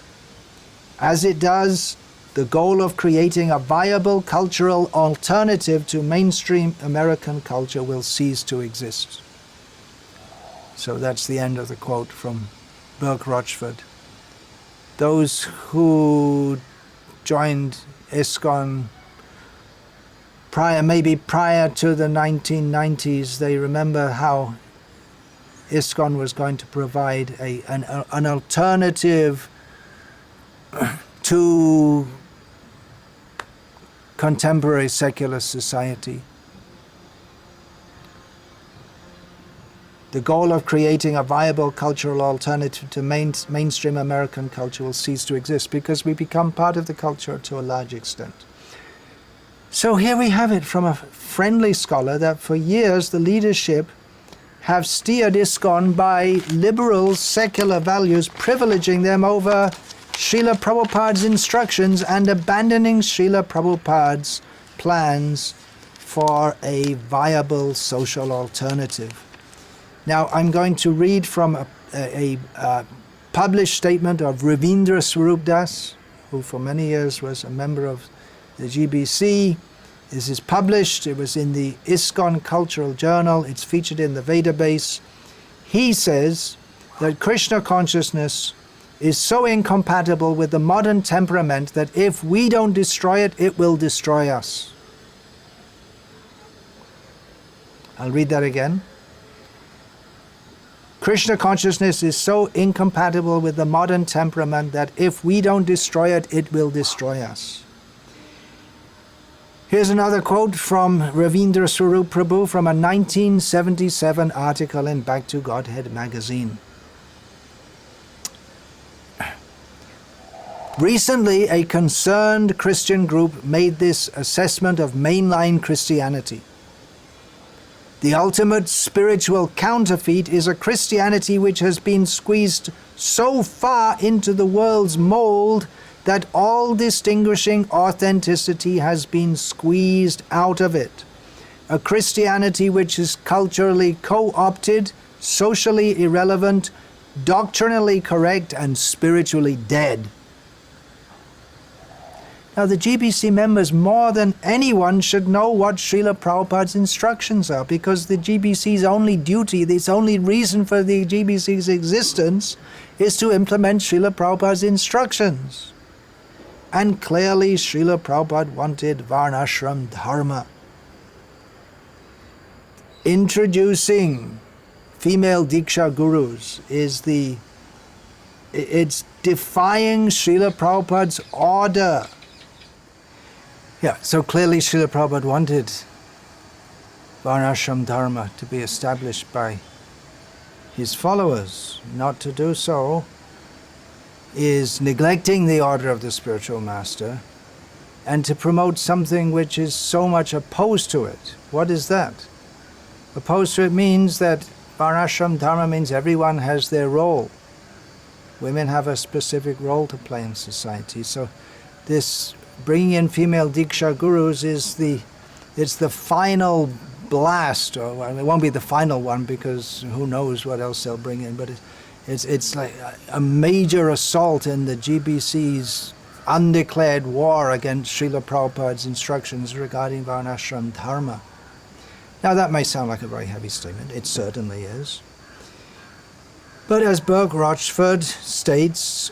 As it does, the goal of creating a viable cultural alternative to mainstream American culture will cease to exist. So that's the end of the quote from Berg Rochford. Those who joined ISKCON maybe prior to the 1990s, they remember how ISKCON was going to provide an alternative to contemporary secular society. The goal of creating a viable cultural alternative to mainstream American culture will cease to exist because we become part of the culture to a large extent. So here we have it from a friendly scholar that for years the leadership have steered ISKCON by liberal secular values, privileging them over Srila Prabhupada's instructions and abandoning Srila Prabhupada's plans for a viable social alternative. Now I'm going to read from a published statement of Ravindra Swarup Das, who for many years was a member of the GBC. This is published, it was in the ISKCON Cultural Journal, it's featured in the Vedabase. He says that Krishna consciousness is so incompatible with the modern temperament that if we don't destroy it, it will destroy us. I'll read that again. Krishna consciousness is so incompatible with the modern temperament that if we don't destroy it, it will destroy us. Here's another quote from Ravindra Swarup Prabhu from a 1977 article in Back to Godhead magazine. Recently, a concerned Christian group made this assessment of mainline Christianity. The ultimate spiritual counterfeit is a Christianity which has been squeezed so far into the world's mold that all distinguishing authenticity has been squeezed out of it. A Christianity which is culturally co-opted, socially irrelevant, doctrinally correct, and spiritually dead. Now the GBC members more than anyone should know what Srila Prabhupada's instructions are, because the GBC's only duty, its only reason for the GBC's existence is to implement Srila Prabhupada's instructions. And clearly Srila Prabhupada wanted Varnashram Dharma. Introducing female Diksha-Gurus it's defying Srila Prabhupada's order. Yeah, so clearly Srila Prabhupada wanted Varnashram Dharma to be established by his followers. Not to do so is neglecting the order of the spiritual master and to promote something which is so much opposed to it. What is that? Opposed to it means that Varnashram Dharma means everyone has their role. Women have a specific role to play in society. So this bringing in female Diksha-Gurus is the final blast, or it won't be the final one because who knows what else they'll bring in, but it's like a major assault in the GBC's undeclared war against Srila Prabhupada's instructions regarding Varnashram Dharma. Now that may sound like a very heavy statement, it certainly is. But as Berg Rochford states,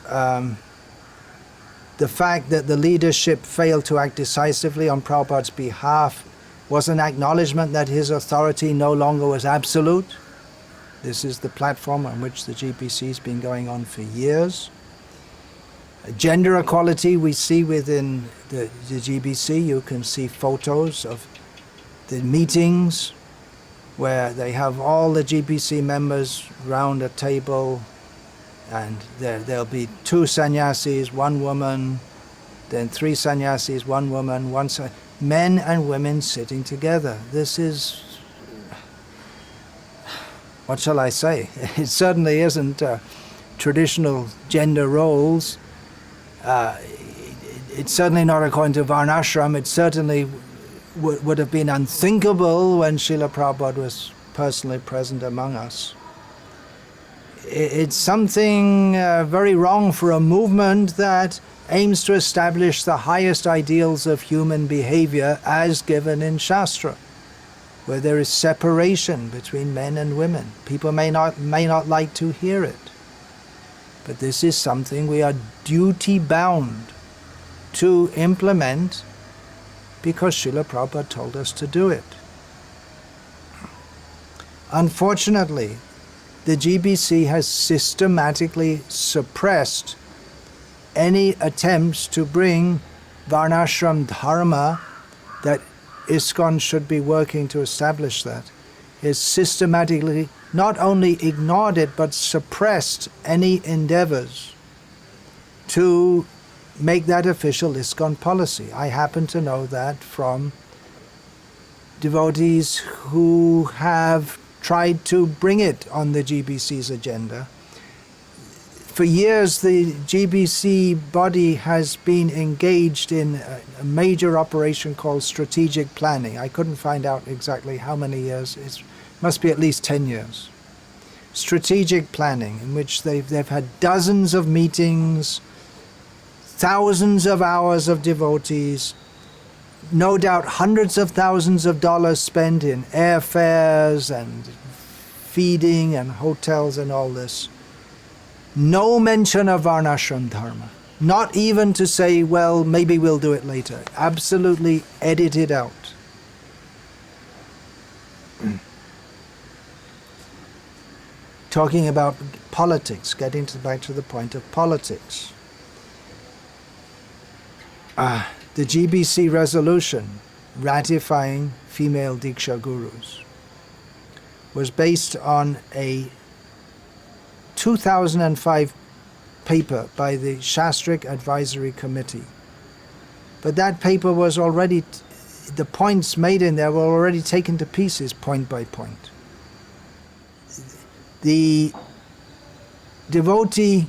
the fact that the leadership failed to act decisively on Prabhupada's behalf was an acknowledgement that his authority no longer was absolute. This is the platform on which the GBC has been going on for years. Gender equality we see within the GBC. You can see photos of the meetings where they have all the GBC members round a table, and there'll be 2 sannyasis, 1 woman, then 3 sannyasis, 1 woman, men and women sitting together. This is, what shall I say? It certainly isn't traditional gender roles. It's certainly not according to Varnashram. It certainly would have been unthinkable when Srila Prabhupada was personally present among us. It's something very wrong for a movement that aims to establish the highest ideals of human behavior as given in Shastra, where there is separation between men and women. People may not like to hear it, but this is something we are duty-bound to implement because Srila Prabhupada told us to do it. Unfortunately, the GBC has systematically suppressed any attempts to bring Varnashram Dharma, that ISKCON should be working to establish that, is systematically not only ignored it but suppressed any endeavors to make that official ISKCON policy. I happen to know that from devotees who have tried to bring it on the GBC's agenda. For years, the GBC body has been engaged in a major operation called strategic planning. I couldn't find out exactly how many years. It must be at least 10 years. Strategic planning, in which they've had dozens of meetings, thousands of hours of devotees, no doubt hundreds of thousands of dollars spent in airfares and feeding and hotels and all this. No mention of Varnashram Dharma. Not even to say, well, maybe we'll do it later. Absolutely edited out. Talking about politics, getting back to the point of politics. The GBC resolution ratifying female Diksha-Gurus was based on a 2005 paper by the Shastric Advisory Committee. But that paper was already, the points made in there were already taken to pieces point by point. The devotee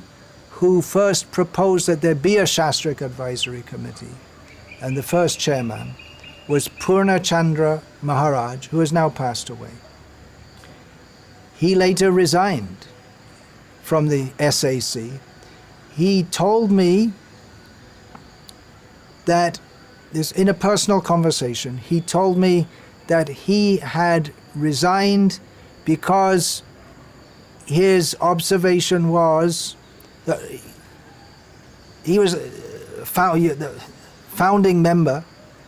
who first proposed that there be a Shastric Advisory Committee, and the first chairman, was Purnachandra Maharaj, who has now passed away. He later resigned from the SAC. He told me that, this in a personal conversation, he told me that he had resigned because his observation was that he was a founding member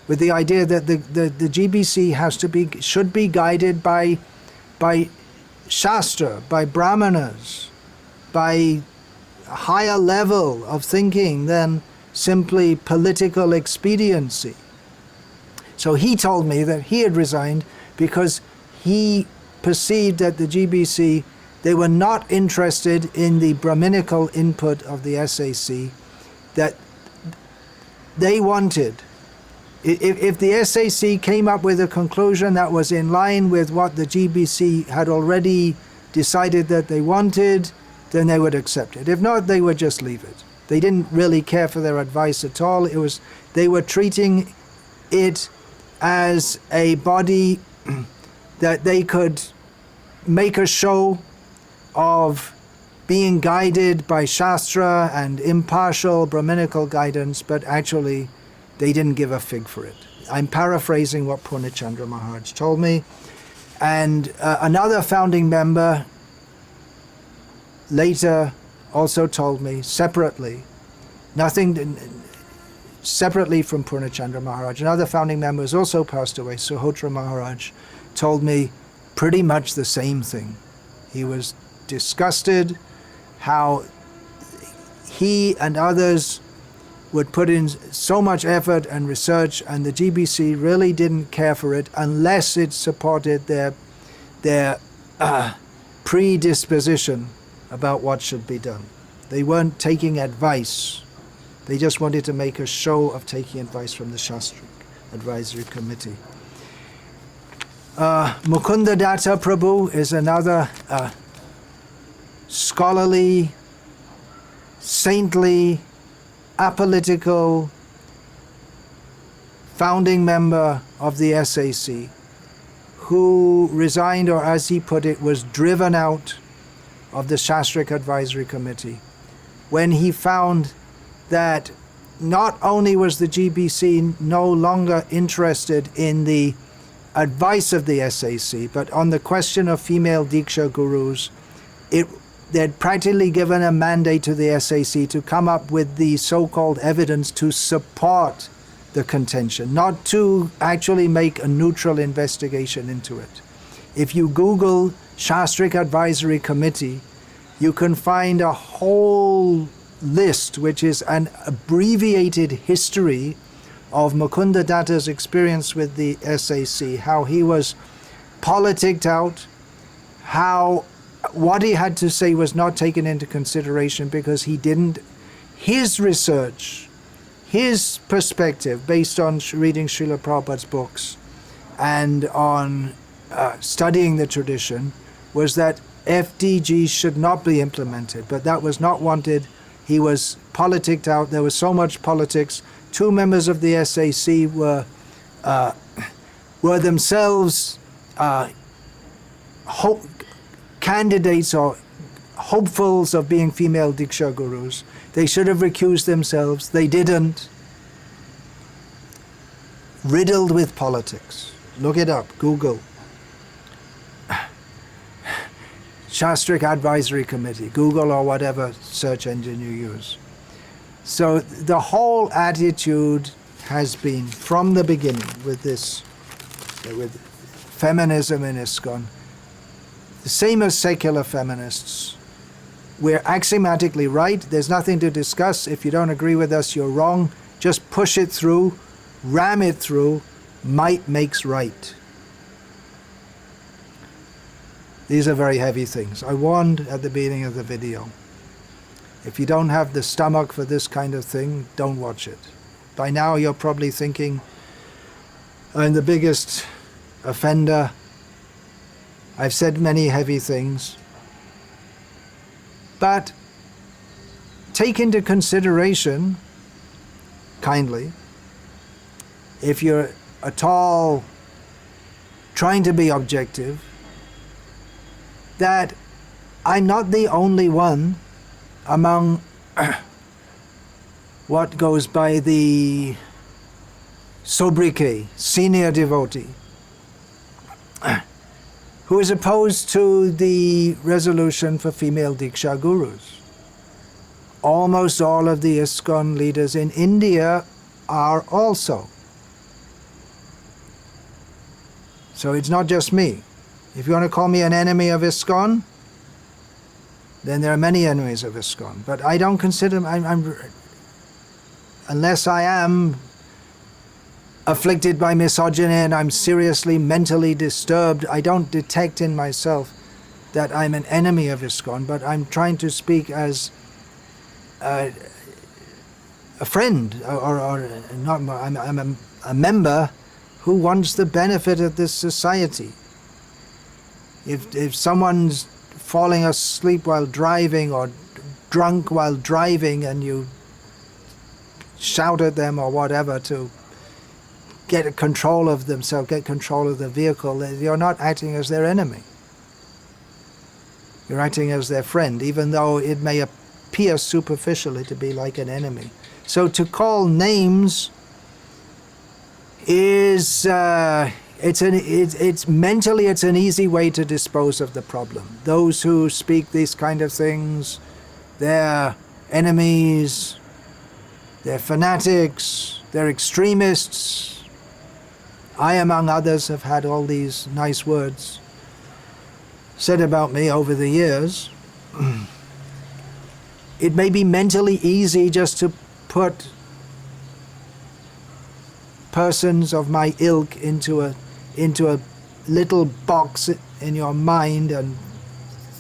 with the idea that the GBC should be guided by Shastra, by Brahmanas, by a higher level of thinking than simply political expediency. So he told me that he had resigned because he perceived that the GBC, they were not interested in the Brahminical input of the SAC, that they wanted, if the SAC came up with a conclusion that was in line with what the GBC had already decided that they wanted, then they would accept it. If not, they would just leave it. They didn't really care for their advice at all. They were treating it as a body that they could make a show of being guided by Shastra and impartial Brahminical guidance, but actually they didn't give a fig for it. I'm paraphrasing what Purnachandra Maharaj told me. And another founding member later also told me separately, separately from Purnachandra Maharaj, another founding member who's also passed away, Suhotra Maharaj, told me pretty much the same thing. He was disgusted how he and others would put in so much effort and research, and the GBC really didn't care for it unless it supported their predisposition about what should be done. They weren't taking advice. They just wanted to make a show of taking advice from the Shastric Advisory Committee. Mukunda Datta Prabhu is another scholarly, saintly, apolitical founding member of the SAC who resigned, or as he put it, was driven out of the Shastric Advisory Committee when he found that not only was the GBC no longer interested in the advice of the SAC, but on the question of female Diksha-Gurus, they'd practically given a mandate to the SAC to come up with the so-called evidence to support the contention, not to actually make a neutral investigation into it. If you Google Shastric Advisory Committee, you can find a whole list, which is an abbreviated history of Mukunda Datta's experience with the SAC, how he was politicked out, how what he had to say was not taken into consideration because his research, his perspective based on reading Srila Prabhupada's books and on studying the tradition was that FDG should not be implemented, but that was not wanted. He was politicked out. There was so much politics. Two members of the SAC were themselves candidates or hopefuls of being female Diksha-Gurus. They should have recused themselves. They didn't. Riddled with politics. Look it up. Google. Shastric Advisory Committee. Google or whatever search engine you use. So the whole attitude has been, from the beginning, with feminism in ISKCON, the same as secular feminists. We're axiomatically right. There's nothing to discuss. If you don't agree with us, you're wrong. Just push it through, ram it through. Might makes right. These are very heavy things. I warned at the beginning of the video. If you don't have the stomach for this kind of thing, don't watch it. By now you're probably thinking, I'm the biggest offender. I've said many heavy things. But take into consideration, kindly, if you're at all trying to be objective, that I'm not the only one among what goes by the sobriquet, senior devotee, who is opposed to the resolution for female Diksha-Gurus. Almost all of the ISKCON leaders in India are also. So it's not just me. If you want to call me an enemy of ISKCON, then there are many enemies of ISKCON. But I don't consider, unless I am afflicted by misogyny and I'm seriously mentally disturbed, I don't detect in myself that I'm an enemy of ISKCON, but I'm trying to speak as a friend, or not. I'm a member who wants the benefit of this society. If someone's falling asleep while driving or drunk while driving and you shout at them or whatever to get control of themselves, get control of the vehicle, you're not acting as their enemy. You're acting as their friend, even though it may appear superficially to be like an enemy. So to call names is it's mentally an easy way to dispose of the problem. Those who speak these kind of things, they're enemies, they're fanatics, they're extremists. I, among others, have had all these nice words said about me over the years. It may be mentally easy just to put persons of my ilk into a little box in your mind and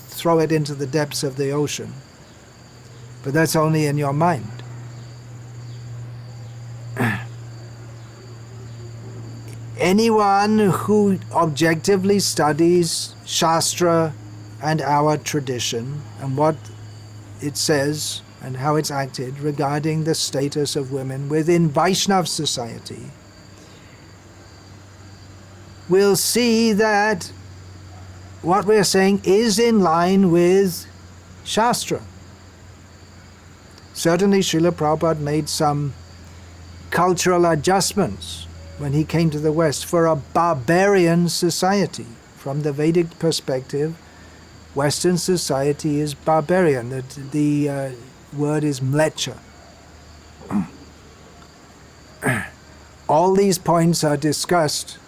throw it into the depths of the ocean. But that's only in your mind. Anyone who objectively studies Shastra and our tradition and what it says and how it's acted regarding the status of women within Vaishnav society will see that what we're saying is in line with Shastra. Certainly Srila Prabhupada made some cultural adjustments when he came to the West for a barbarian society. From the Vedic perspective, Western society is barbarian. The word is mlecha. All these points are discussed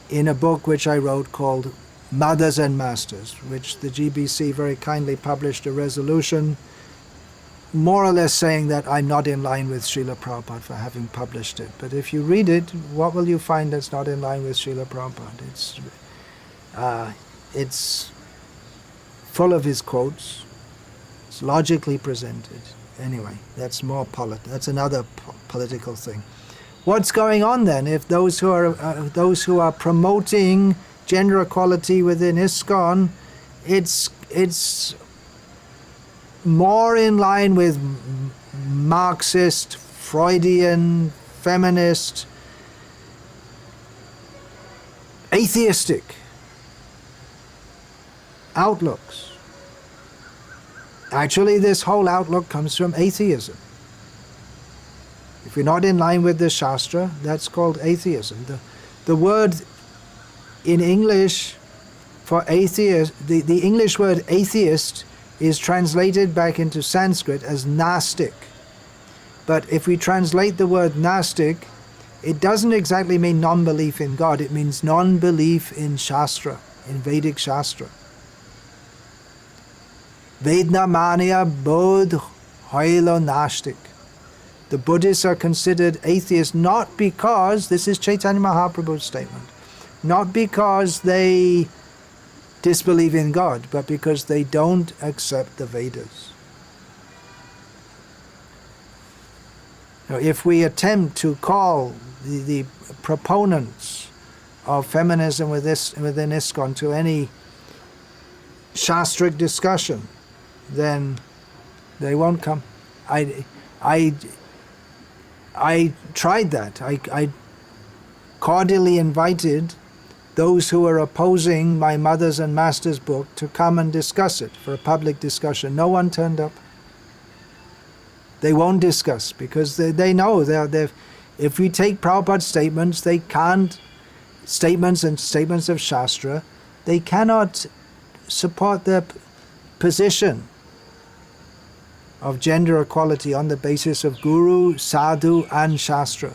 in a book which I wrote called Mothers and Masters, which the GBC very kindly published a resolution more or less saying that I'm not in line with Srila Prabhupada for having published it. But if you read it, what will you find that's not in line with Srila Prabhupada? It's full of his quotes. It's logically presented. Anyway, that's more that's another political thing. What's going on then? If those who are promoting gender equality within ISKCON, it's more in line with Marxist, Freudian, feminist, atheistic outlooks. Actually, this whole outlook comes from atheism. If you're not in line with the Shastra, that's called atheism. The word in English for atheist, the English word atheist is translated back into Sanskrit as Nastic. But if we translate the word Nastic, it doesn't exactly mean non-belief in God, it means non-belief in Shastra, in Vedic Shastra. Vedna manya bodh hoilo nastic. The Buddhists are considered atheists not because, this is Chaitanya Mahaprabhu's statement, not because they disbelieve in God, but because they don't accept the Vedas. Now, if we attempt to call the proponents of feminism within ISKCON to any Shastric discussion, then they won't come. I tried that. I cordially invited those who are opposing my Mothers and Masters book to come and discuss it for a public discussion. No one turned up. They won't discuss because they know if we take Prabhupada's statements, they can't, statements of Shastra, they cannot support their position of gender equality on the basis of Guru, Sadhu and Shastra.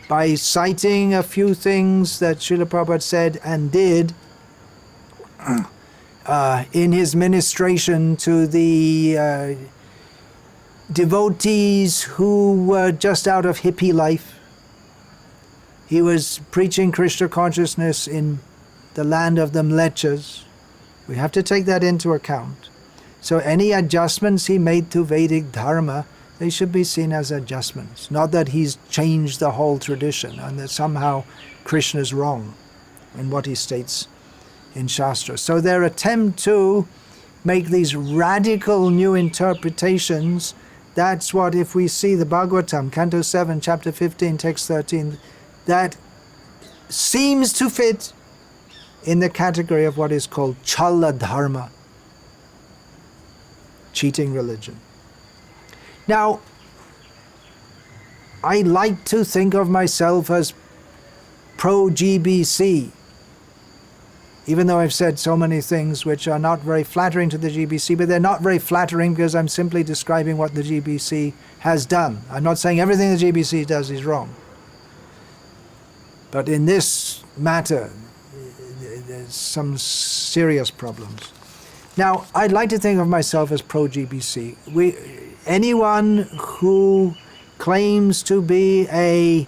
By citing a few things that Srila Prabhupada said and did in his ministration to the devotees who were just out of hippie life. He was preaching Krishna consciousness in the land of the Mlechas. We have to take that into account. So any adjustments he made to Vedic Dharma, they should be seen as adjustments, not that he's changed the whole tradition and that somehow Krishna is wrong in what he states in Shastra. So their attempt to make these radical new interpretations, that's what, if we see the Bhagavatam, Canto 7, Chapter 15, Text 13, that seems to fit in the category of what is called Chala Dharma, cheating religion. Now, I like to think of myself as pro-GBC, even though I've said so many things which are not very flattering to the GBC, but they're not very flattering because I'm simply describing what the GBC has done. I'm not saying everything the GBC does is wrong. But in this matter, there's some serious problems. Now, I'd like to think of myself as pro-GBC. Anyone who claims to be a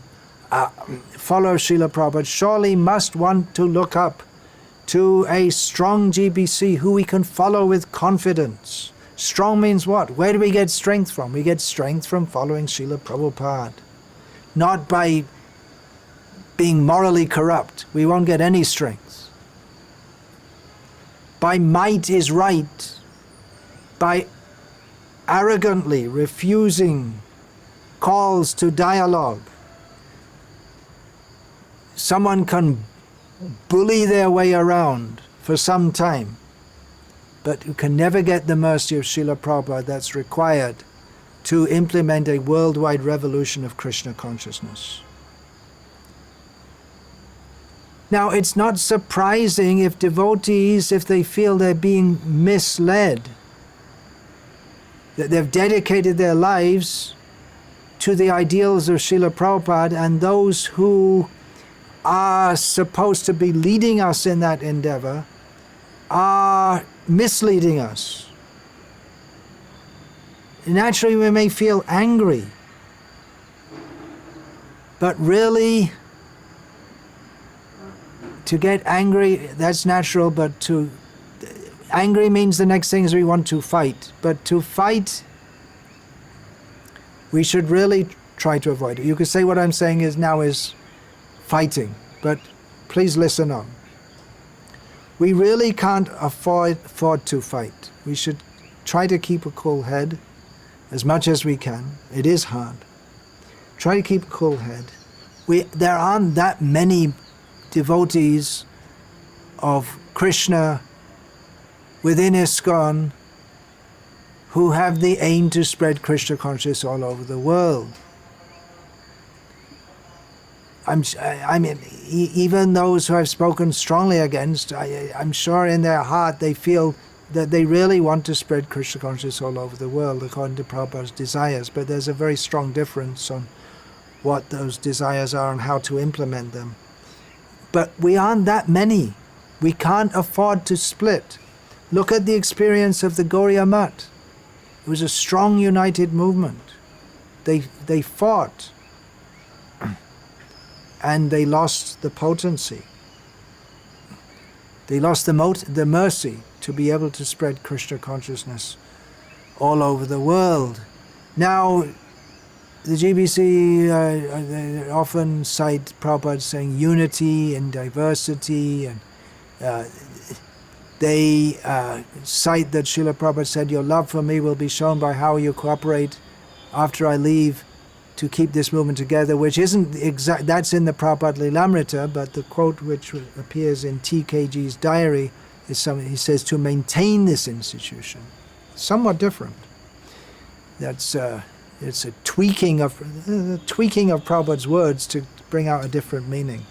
follower of Srila Prabhupada surely must want to look up to a strong GBC who we can follow with confidence. Strong means what? Where do we get strength from? We get strength from following Srila Prabhupada. Not by being morally corrupt. We won't get any strength. By might is right. By arrogantly refusing calls to dialogue. Someone can bully their way around for some time, but you can never get the mercy of Srila Prabhupada that's required to implement a worldwide revolution of Krishna consciousness. Now, it's not surprising if devotees, if they feel they're being misled, that they've dedicated their lives to the ideals of Srila Prabhupada, and those who are supposed to be leading us in that endeavor are misleading us. Naturally, we may feel angry, but really, to get angry, that's natural, but angry means the next thing is we want to fight. But to fight, we should really try to avoid it. You could say what I'm saying is fighting, but please listen on. We really can't afford to fight. We should try to keep a cool head as much as we can. It is hard. Try to keep a cool head. There aren't that many devotees of Krishna within ISKCON who have the aim to spread Krishna consciousness all over the world. I mean, even those who I've spoken strongly against, I'm sure in their heart they feel that they really want to spread Krishna consciousness all over the world according to Prabhupada's desires, but there's a very strong difference on what those desires are and how to implement them. But we aren't that many. We can't afford to split. Look at the experience of the Gauriya Math. It was a strong, united movement. They fought, and they lost the potency. They lost the mercy to be able to spread Krishna consciousness all over the world. Now, the GBC they often cite Prabhupada saying unity and diversity, and they cite that Srila Prabhupada said, your love for me will be shown by how you cooperate after I leave to keep this movement together, which isn't exact, that's in the Prabhupada Lilamrita, but the quote which appears in TKG's diary is something, he says, to maintain this institution. Somewhat different. That's it's a tweaking of Prabhupada's words to bring out a different meaning.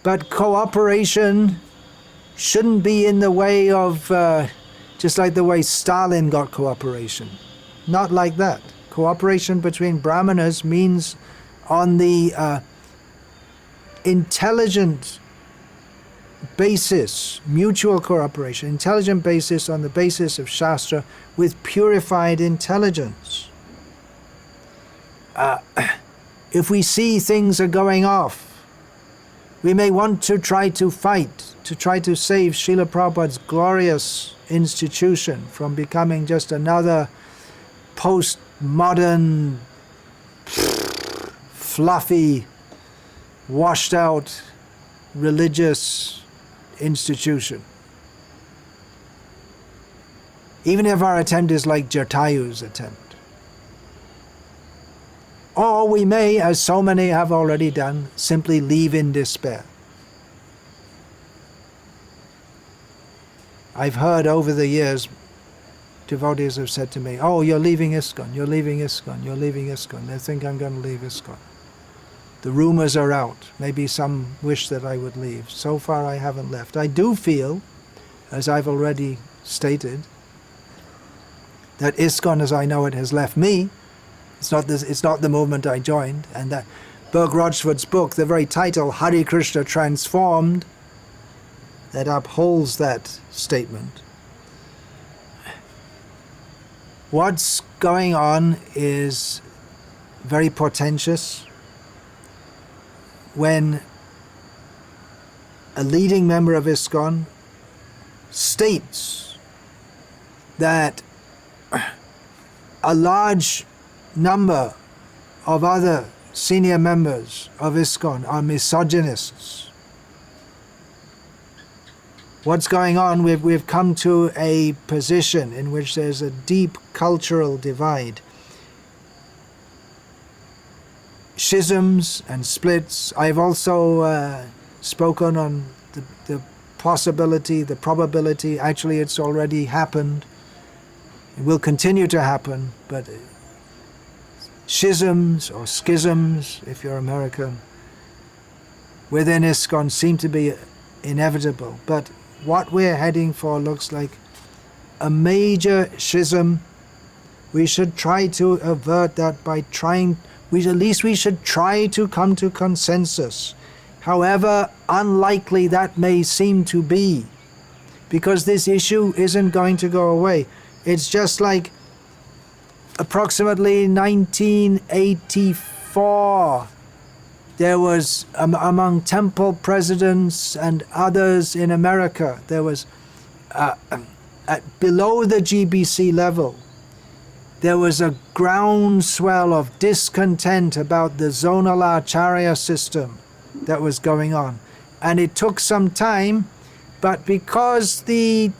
But cooperation shouldn't be in the way of, just like the way Stalin got cooperation. Not like that. Cooperation between Brahmanas means on the intelligent basis, mutual cooperation, intelligent basis on the basis of Shastra with purified intelligence. If we see things are going off, we may want to try to fight, to try to save Srila Prabhupada's glorious institution from becoming just another postmodern, fluffy, washed out religious institution. Even if our attempt is like Jatayu's attempt. Or we may, as so many have already done, simply leave in despair. I've heard over the years, devotees have said to me, oh, you're leaving ISKCON, you're leaving ISKCON, you're leaving ISKCON. They think I'm going to leave ISKCON. The rumors are out. Maybe some wish that I would leave. So far I haven't left. I do feel, as I've already stated, that ISKCON as I know it has left me. It's not the movement I joined. And that Burke Rochford's book, the very title, Hare Krishna Transformed, that upholds that statement. What's going on is very portentous. When a leading member of ISKCON states that a large number of other senior members of ISKCON are misogynists. What's going on? We've come to a position in which there's a deep cultural divide. Schisms and splits. I've also spoken on the possibility, the probability, actually it's already happened. It will continue to happen, but schisms or schisms, if you're American, within ISKCON seem to be inevitable. But what we're heading for looks like a major schism. We should try to avert that by trying, at least we should try to come to consensus, however unlikely that may seem to be, because this issue isn't going to go away. It's just like approximately 1984, there was, among temple presidents and others in America, there was, below the GBC level, there was a groundswell of discontent about the zonal acharya system that was going on. And it took some time, but because the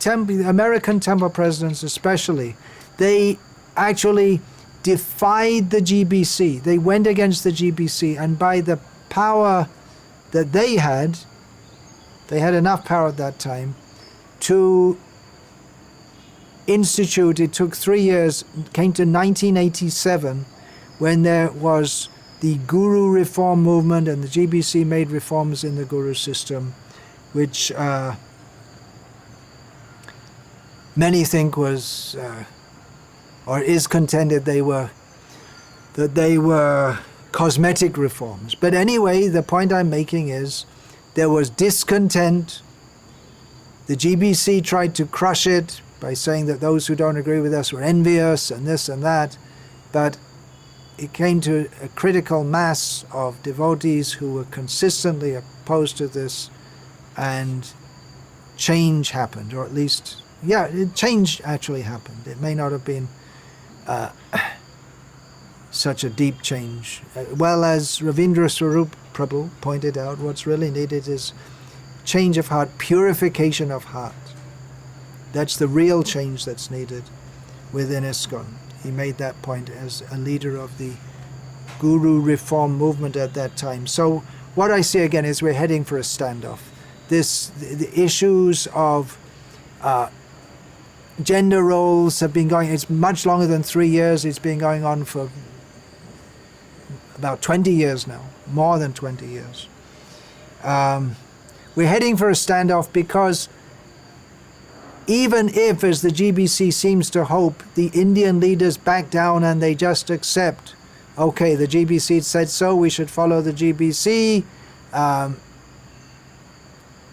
American temple presidents especially, they actually defied the GBC. They went against the GBC, and by the power that they had enough power at that time to institute, it took 3 years, came to 1987, when there was the Guru reform movement, and the GBC made reforms in the Guru system, which many think was, or is contended they were cosmetic reforms. But anyway, the point I'm making is there was discontent. The GBC tried to crush it by saying that those who don't agree with us were envious and this and that, but it came to a critical mass of devotees who were consistently opposed to this, and change happened, or at least, change actually happened. It may not have been such a deep change. Well, as Ravindra Swarup Prabhu pointed out, what's really needed is change of heart, purification of heart. That's the real change that's needed within ISKCON. He made that point as a leader of the Guru reform movement at that time. So what I see again is we're heading for a standoff. The issues of gender roles have been going, it's much longer than 3 years. It's been going on for about 20 years now, more than 20 years. We're heading for a standoff because even if, as the GBC seems to hope, the Indian leaders back down and they just accept, okay, the GBC said so, we should follow the GBC,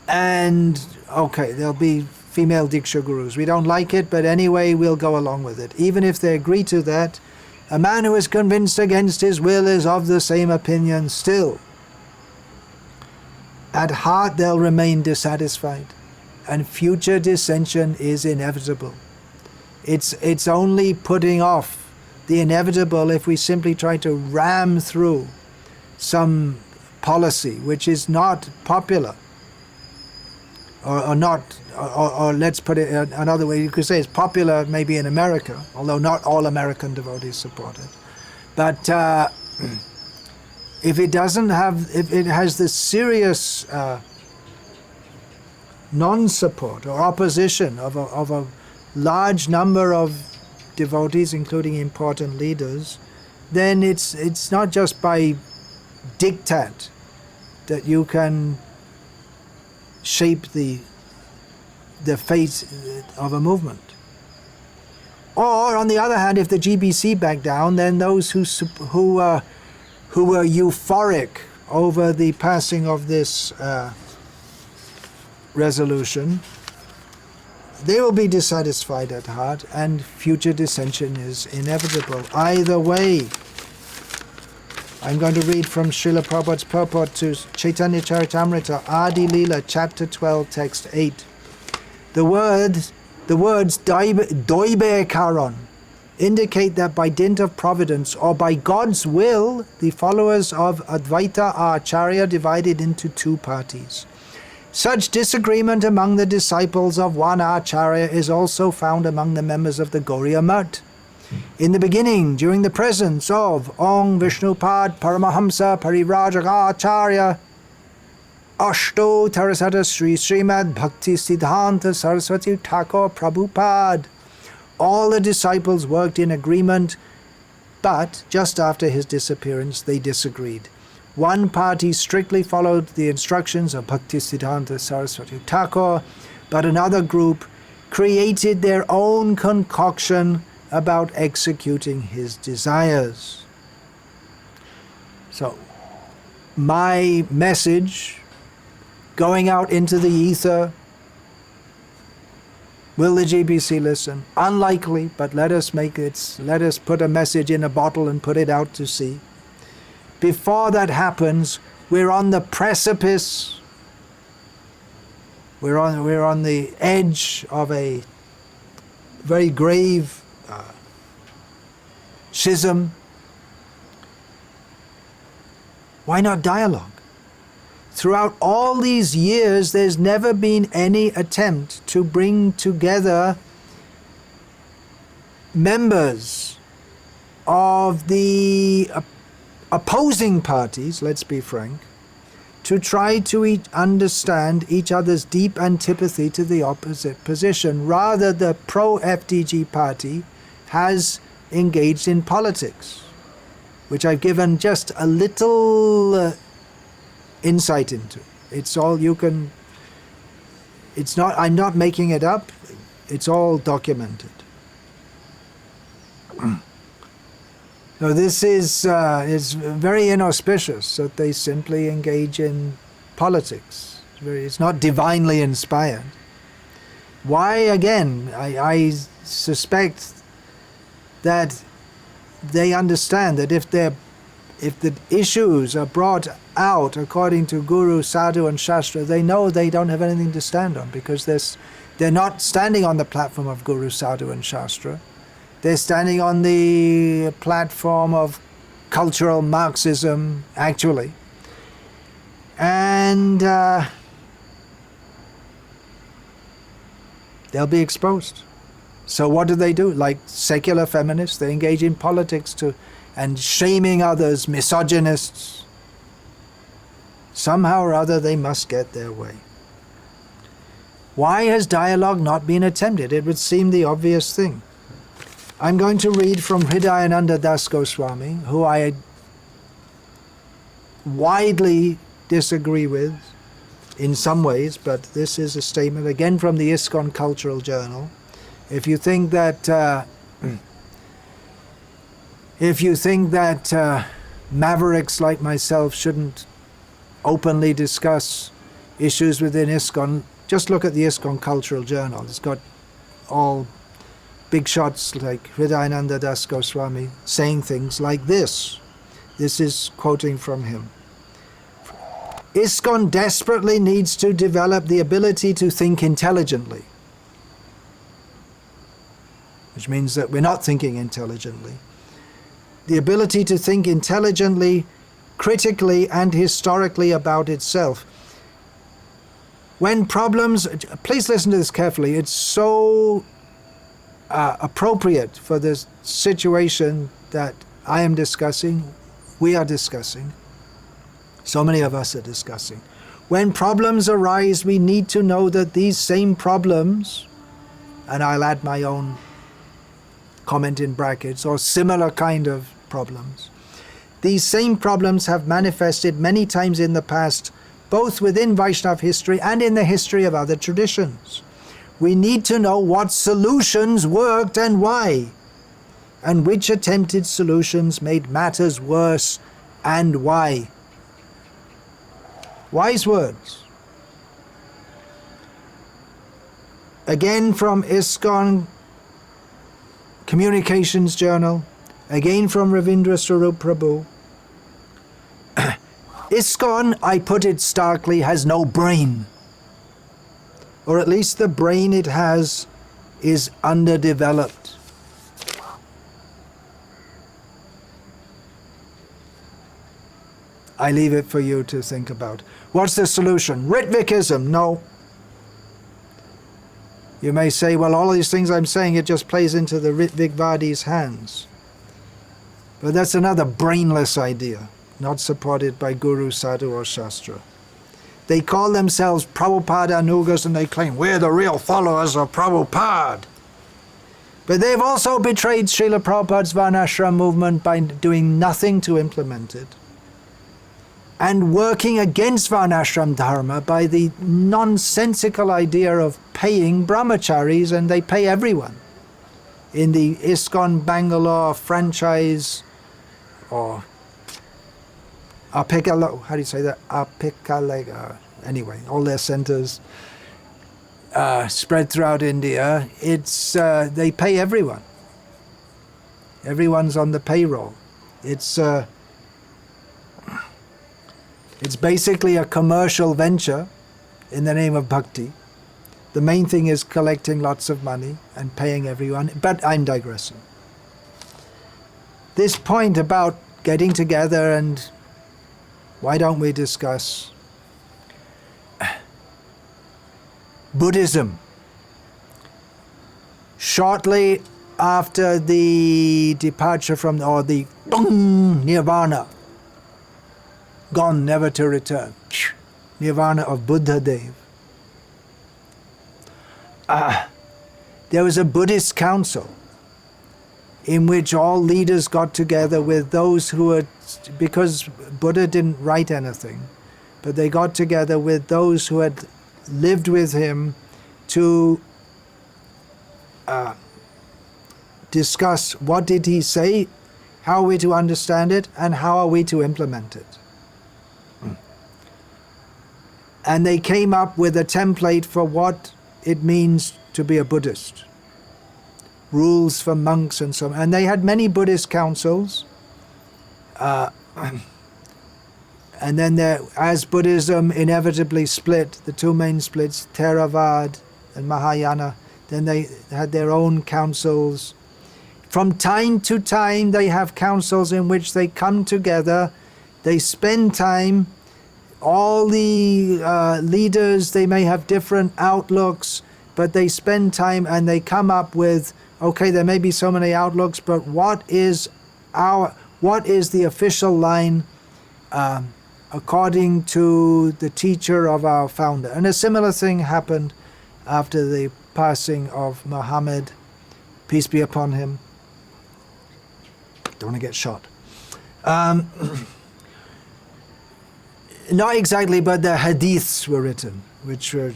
and okay, there'll be female Diksa-Gurus. We don't like it, but anyway, we'll go along with it. Even if they agree to that, a man who is convinced against his will is of the same opinion still. At heart, they'll remain dissatisfied, and future dissension is inevitable. It's only putting off the inevitable if we simply try to ram through some policy which is not popular, or let's put it another way, you could say it's popular maybe in America, although not all American devotees support it. But if it has this serious non-support or opposition of a large number of devotees, including important leaders, then it's not just by diktat that you can shape the fate of a movement. Or on the other hand, if the GBC back down, then those who were euphoric over the passing of this resolution they will be dissatisfied at heart, and future dissension is inevitable. Either way, I'm going to read from Srila Prabhupada's purport to Chaitanya Charitamrita, Adi Leela, chapter 12, text 8. The words doibe karon indicate that by dint of providence or by God's will, the followers of Advaita are Acharya divided into two parties. Such disagreement among the disciples of one Acharya is also found among the members of the Gauriya Math. In the beginning, during the presence of Om Vishnupad Paramahamsa Parivrajaga Acharya, Ashto Tarasata Sri Srimad Bhakti Siddhanta Saraswati Thakur Prabhupada, all the disciples worked in agreement, but just after his disappearance they disagreed. One party strictly followed the instructions of Bhakti Siddhanta Saraswati Thakur, but another group created their own concoction about executing his desires. So, my message going out into the ether, will the GBC listen? Unlikely, but let us put a message in a bottle and put it out to sea. Before that happens, we're on the precipice, we're on the edge of a very grave schism. Why not dialogue? Throughout all these years, there's never been any attempt to bring together members of the opposing parties, let's be frank, to try to understand each other's deep antipathy to the opposite position. Rather, the pro-FDG party has engaged in politics, which I've given just a little insight into. It's all you can, it's not, I'm not making it up, it's all documented. So this is very inauspicious that they simply engage in politics. It's not divinely inspired. Why, again, I suspect that they understand that if the issues are brought out according to Guru, Sadhu and Shastra, they know they don't have anything to stand on, because they're not standing on the platform of Guru, Sadhu and Shastra. They're standing on the platform of cultural Marxism, actually. And they'll be exposed. So what do? Like secular feminists, they engage in politics and shaming others, misogynists. Somehow or other they must get their way. Why has dialogue not been attempted? It would seem the obvious thing. I'm going to read from Hridayananda Das Goswami, who I widely disagree with in some ways, but this is a statement again from the ISKCON Cultural Journal. If you think that mavericks like myself shouldn't openly discuss issues within ISKCON, just look at the ISKCON Cultural Journal. It's got all big shots like Hridayananda Das Goswami saying things like this. This is quoting from him. ISKCON desperately needs to develop the ability to think intelligently, which means that we're not thinking intelligently. The ability to think intelligently, critically and historically about itself. When problems, please listen to this carefully, it's so appropriate for the situation that I am discussing, we are discussing, so many of us are discussing. When problems arise, we need to know that these same problems, and I'll add my own comment in brackets, or similar kind of problems, these same problems have manifested many times in the past, both within Vaishnava history and in the history of other traditions. We need to know what solutions worked and why, and which attempted solutions made matters worse and why. Wise words. Again from ISKCON Communications Journal, again from Ravindra Swarup Prabhu. ISKCON, I put it starkly, has no brain. Or at least the brain it has is underdeveloped. I leave it for you to think about. What's the solution? Ritvikism? No. You may say, well, all these things I'm saying, it just plays into the Ritvigvadis' hands. But that's another brainless idea, not supported by Guru, Sadhu, or Shastra. They call themselves Prabhupada Anugas and they claim, we're the real followers of Prabhupada. But they've also betrayed Srila Prabhupada's Varnashram movement by doing nothing to implement it, and working against Varnashram Dharma by the nonsensical idea of paying brahmacharis, and they pay everyone. In the ISKCON Bangalore franchise, or Apikala, how do you say that? Apikalega. Anyway, all their centers spread throughout India. It's they pay everyone. Everyone's on the payroll. It's basically a commercial venture in the name of Bhakti. The main thing is collecting lots of money and paying everyone, but I'm digressing. This point about getting together and why don't we discuss Buddhism? Shortly after the departure from, or the nirvana, gone never to return, nirvana of Buddha Dev, there was a Buddhist council in which all leaders got together with those who were, because Buddha didn't write anything, but they got together with those who had lived with him to discuss what did he say, how are we to understand it, and how are we to implement it. And they came up with a template for what it means to be a Buddhist. Rules for monks and so on. And they had many Buddhist councils. And then as Buddhism inevitably split, the two main splits, Theravada and Mahayana, then they had their own councils. From time to time they have councils in which they come together, they spend time. All the leaders, they may have different outlooks, but they spend time and they come up with, okay, there may be so many outlooks, but what is the official line according to the teacher of our founder? And a similar thing happened after the passing of Muhammad, peace be upon him. Don't want to get shot. Not exactly, but the hadiths were written, which were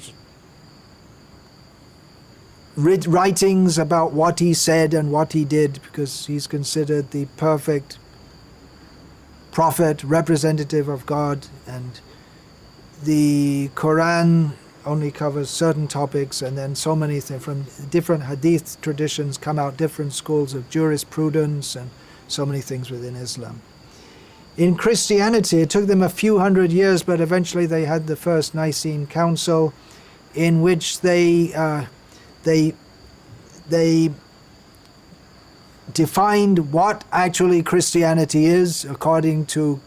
writings about what he said and what he did, because he's considered the perfect prophet, representative of God, and the Quran only covers certain topics, and then so many things from different hadith traditions come out, different schools of jurisprudence, and so many things within Islam. In Christianity, it took them a few hundred years, but eventually they had the first Nicene Council, in which they defined what actually Christianity is, according to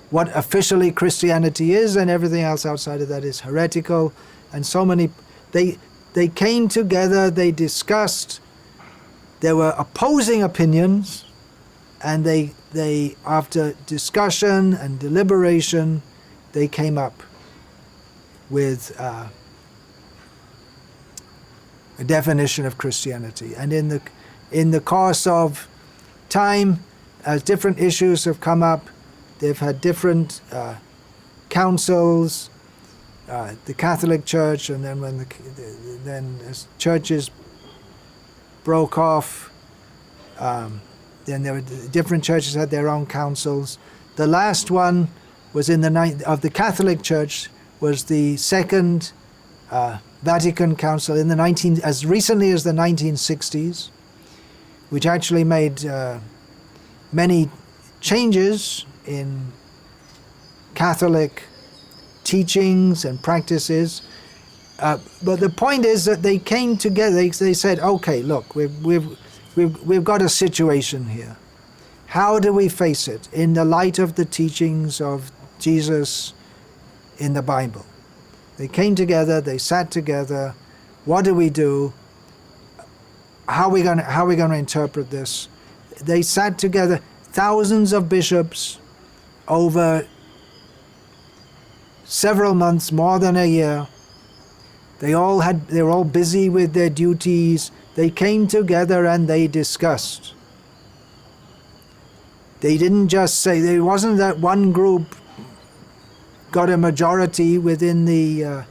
what officially Christianity is, and everything else outside of that is heretical. And so many, they came together, they discussed, there were opposing opinions, and they after discussion and deliberation, they came up with a definition of Christianity. And in the course of time, as different issues have come up, they've had different councils, the Catholic Church, and then when then as churches broke off, then there were different churches had their own councils. The last one was of the Catholic Church, was the second Vatican Council in as recently as the 1960s, which actually made many changes in Catholic teachings and practices. But the point is that they came together. They said, "Okay, look, we've got a situation here. How do we face it in the light of the teachings of Jesus in the Bible?" They came together. They sat together. What do we do? How are we going to interpret this? They sat together, thousands of bishops, over several months, more than a year. They were all busy with their duties. They came together and they discussed. They didn't just say, it wasn't that one group got a majority within the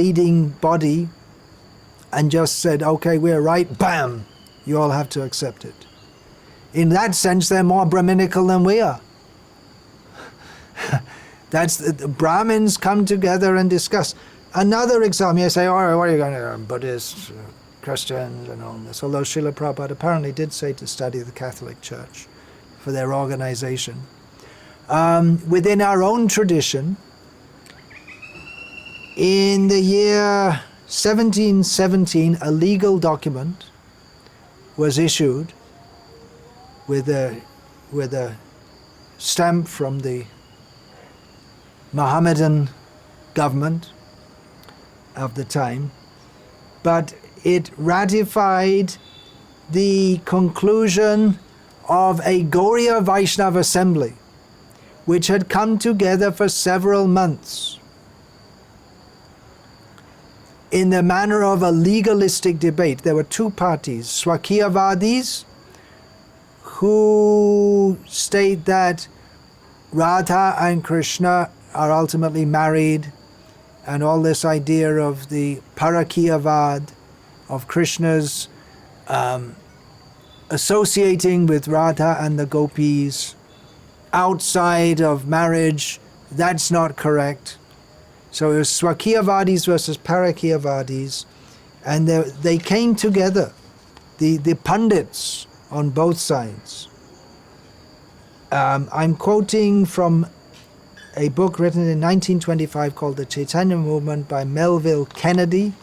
leading body and just said, "Okay, we're right, bam, you all have to accept it." In that sense, they're more Brahminical than we are. That's the Brahmins come together and discuss. Another example, you say, "All right, what are you going to, Buddhists, Christians, and all this?" Although Srila Prabhupada apparently did say to study the Catholic Church for their organization. Within our own tradition, in the year 1717, a legal document was issued with a stamp from the Mohammedan government of the time, but it ratified the conclusion of a Gauriya Vaishnava assembly, which had come together for several months in the manner of a legalistic debate. There were two parties, Swakiyavadis, who state that Radha and Krishna are ultimately married, and all this idea of the Parakiyavad, of Krishna's associating with Radha and the gopis outside of marriage, that's not correct. So it was Swakiyavadis versus Parakiyavadis, and they came together, the pundits on both sides. I'm quoting from a book written in 1925 called The Chaitanya Movement by Melville Kennedy,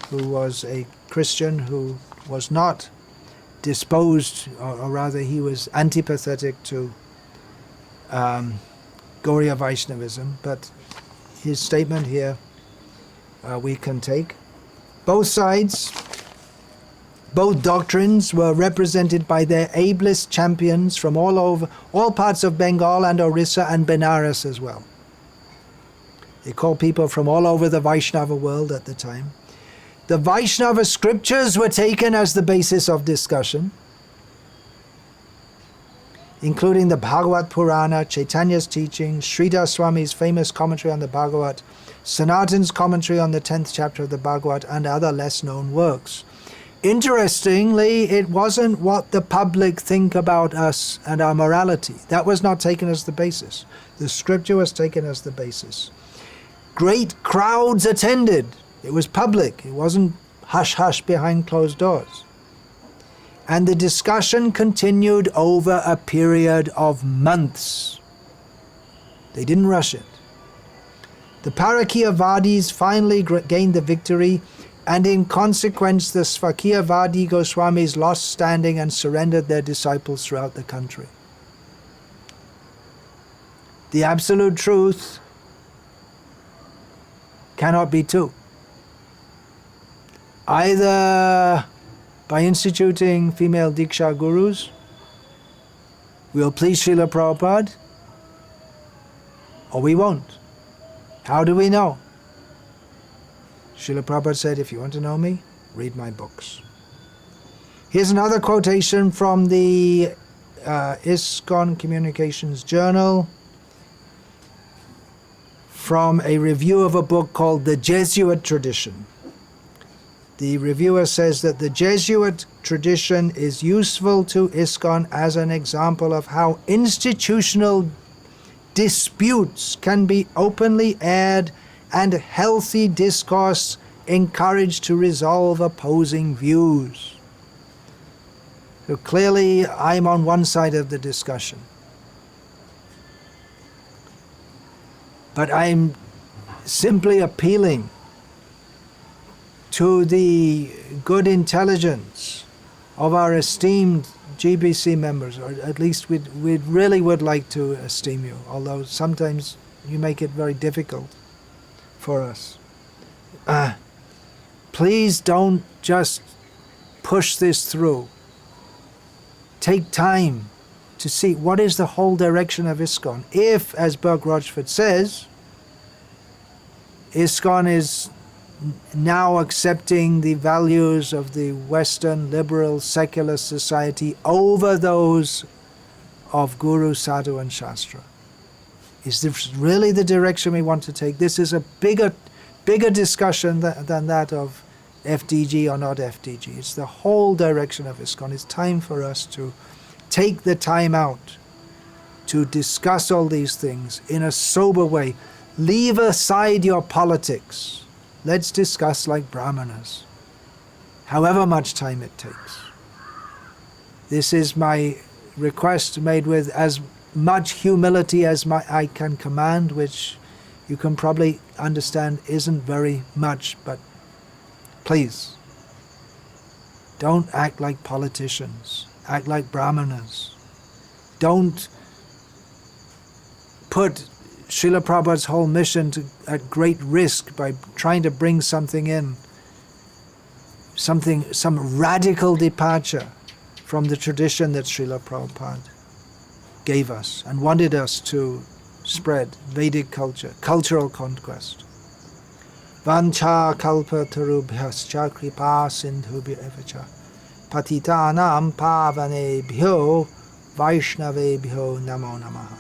who was a Christian who was not disposed, or rather he was antipathetic to Gauriya Vaishnavism, but his statement here we can take. Both sides, both doctrines were represented by their ablest champions from all parts of Bengal and Orissa and Benares as well. They called people from all over the Vaishnava world at the time. The Vaishnava scriptures were taken as the basis of discussion, including the Bhagavad Purana, Chaitanya's teachings, Sridhar Swami's famous commentary on the Bhagavad, Sanatan's commentary on the 10th chapter of the Bhagavad, and other less-known works. Interestingly, it wasn't what the public think about us and our morality. That was not taken as the basis. The scripture was taken as the basis. Great crowds attended. It was public. It wasn't hush-hush behind closed doors. And the discussion continued over a period of months. They didn't rush it. The Parakiyavadis finally gained the victory, and in consequence the Svakiyavadi Goswamis lost standing and surrendered their disciples throughout the country. The absolute truth cannot be two. Either by instituting female Diksa-Gurus, we'll please Srila Prabhupada, or we won't. How do we know? Srila Prabhupada said, if you want to know me, read my books. Here's another quotation from the ISKCON Communications Journal, from a review of a book called The Jesuit Tradition. The reviewer says that the Jesuit tradition is useful to ISKCON as an example of how institutional disputes can be openly aired and healthy discourse encouraged to resolve opposing views. So clearly I'm on one side of the discussion. But I'm simply appealing to the good intelligence of our esteemed GBC members, or at least we really would like to esteem you, although sometimes you make it very difficult for us. Please don't just push this through. Take time to see what is the whole direction of ISKCON. If, as Burke Rochford says, ISKCON is now accepting the values of the Western liberal secular society over those of Guru, Sadhu and Shastra. Is this really the direction we want to take? This is a bigger discussion than that of FDG or not FDG. It's the whole direction of ISKCON. It's time for us to take the time out to discuss all these things in a sober way. Leave aside your politics. Let's discuss like brahmanas, however much time it takes. This is my request, made with as much humility as I can command, which you can probably understand isn't very much, but please, don't act like politicians, act like brahmanas. Don't put Srila Prabhupada's whole mission at great risk by trying to bring something in, some radical departure from the tradition that Srila Prabhupada gave us and wanted us to spread, Vedic culture, cultural conquest. Vancha kalpa tarubhyascha kripa sindhubhya patitanam pavanebhyo vaishnavebhyo namo namaha.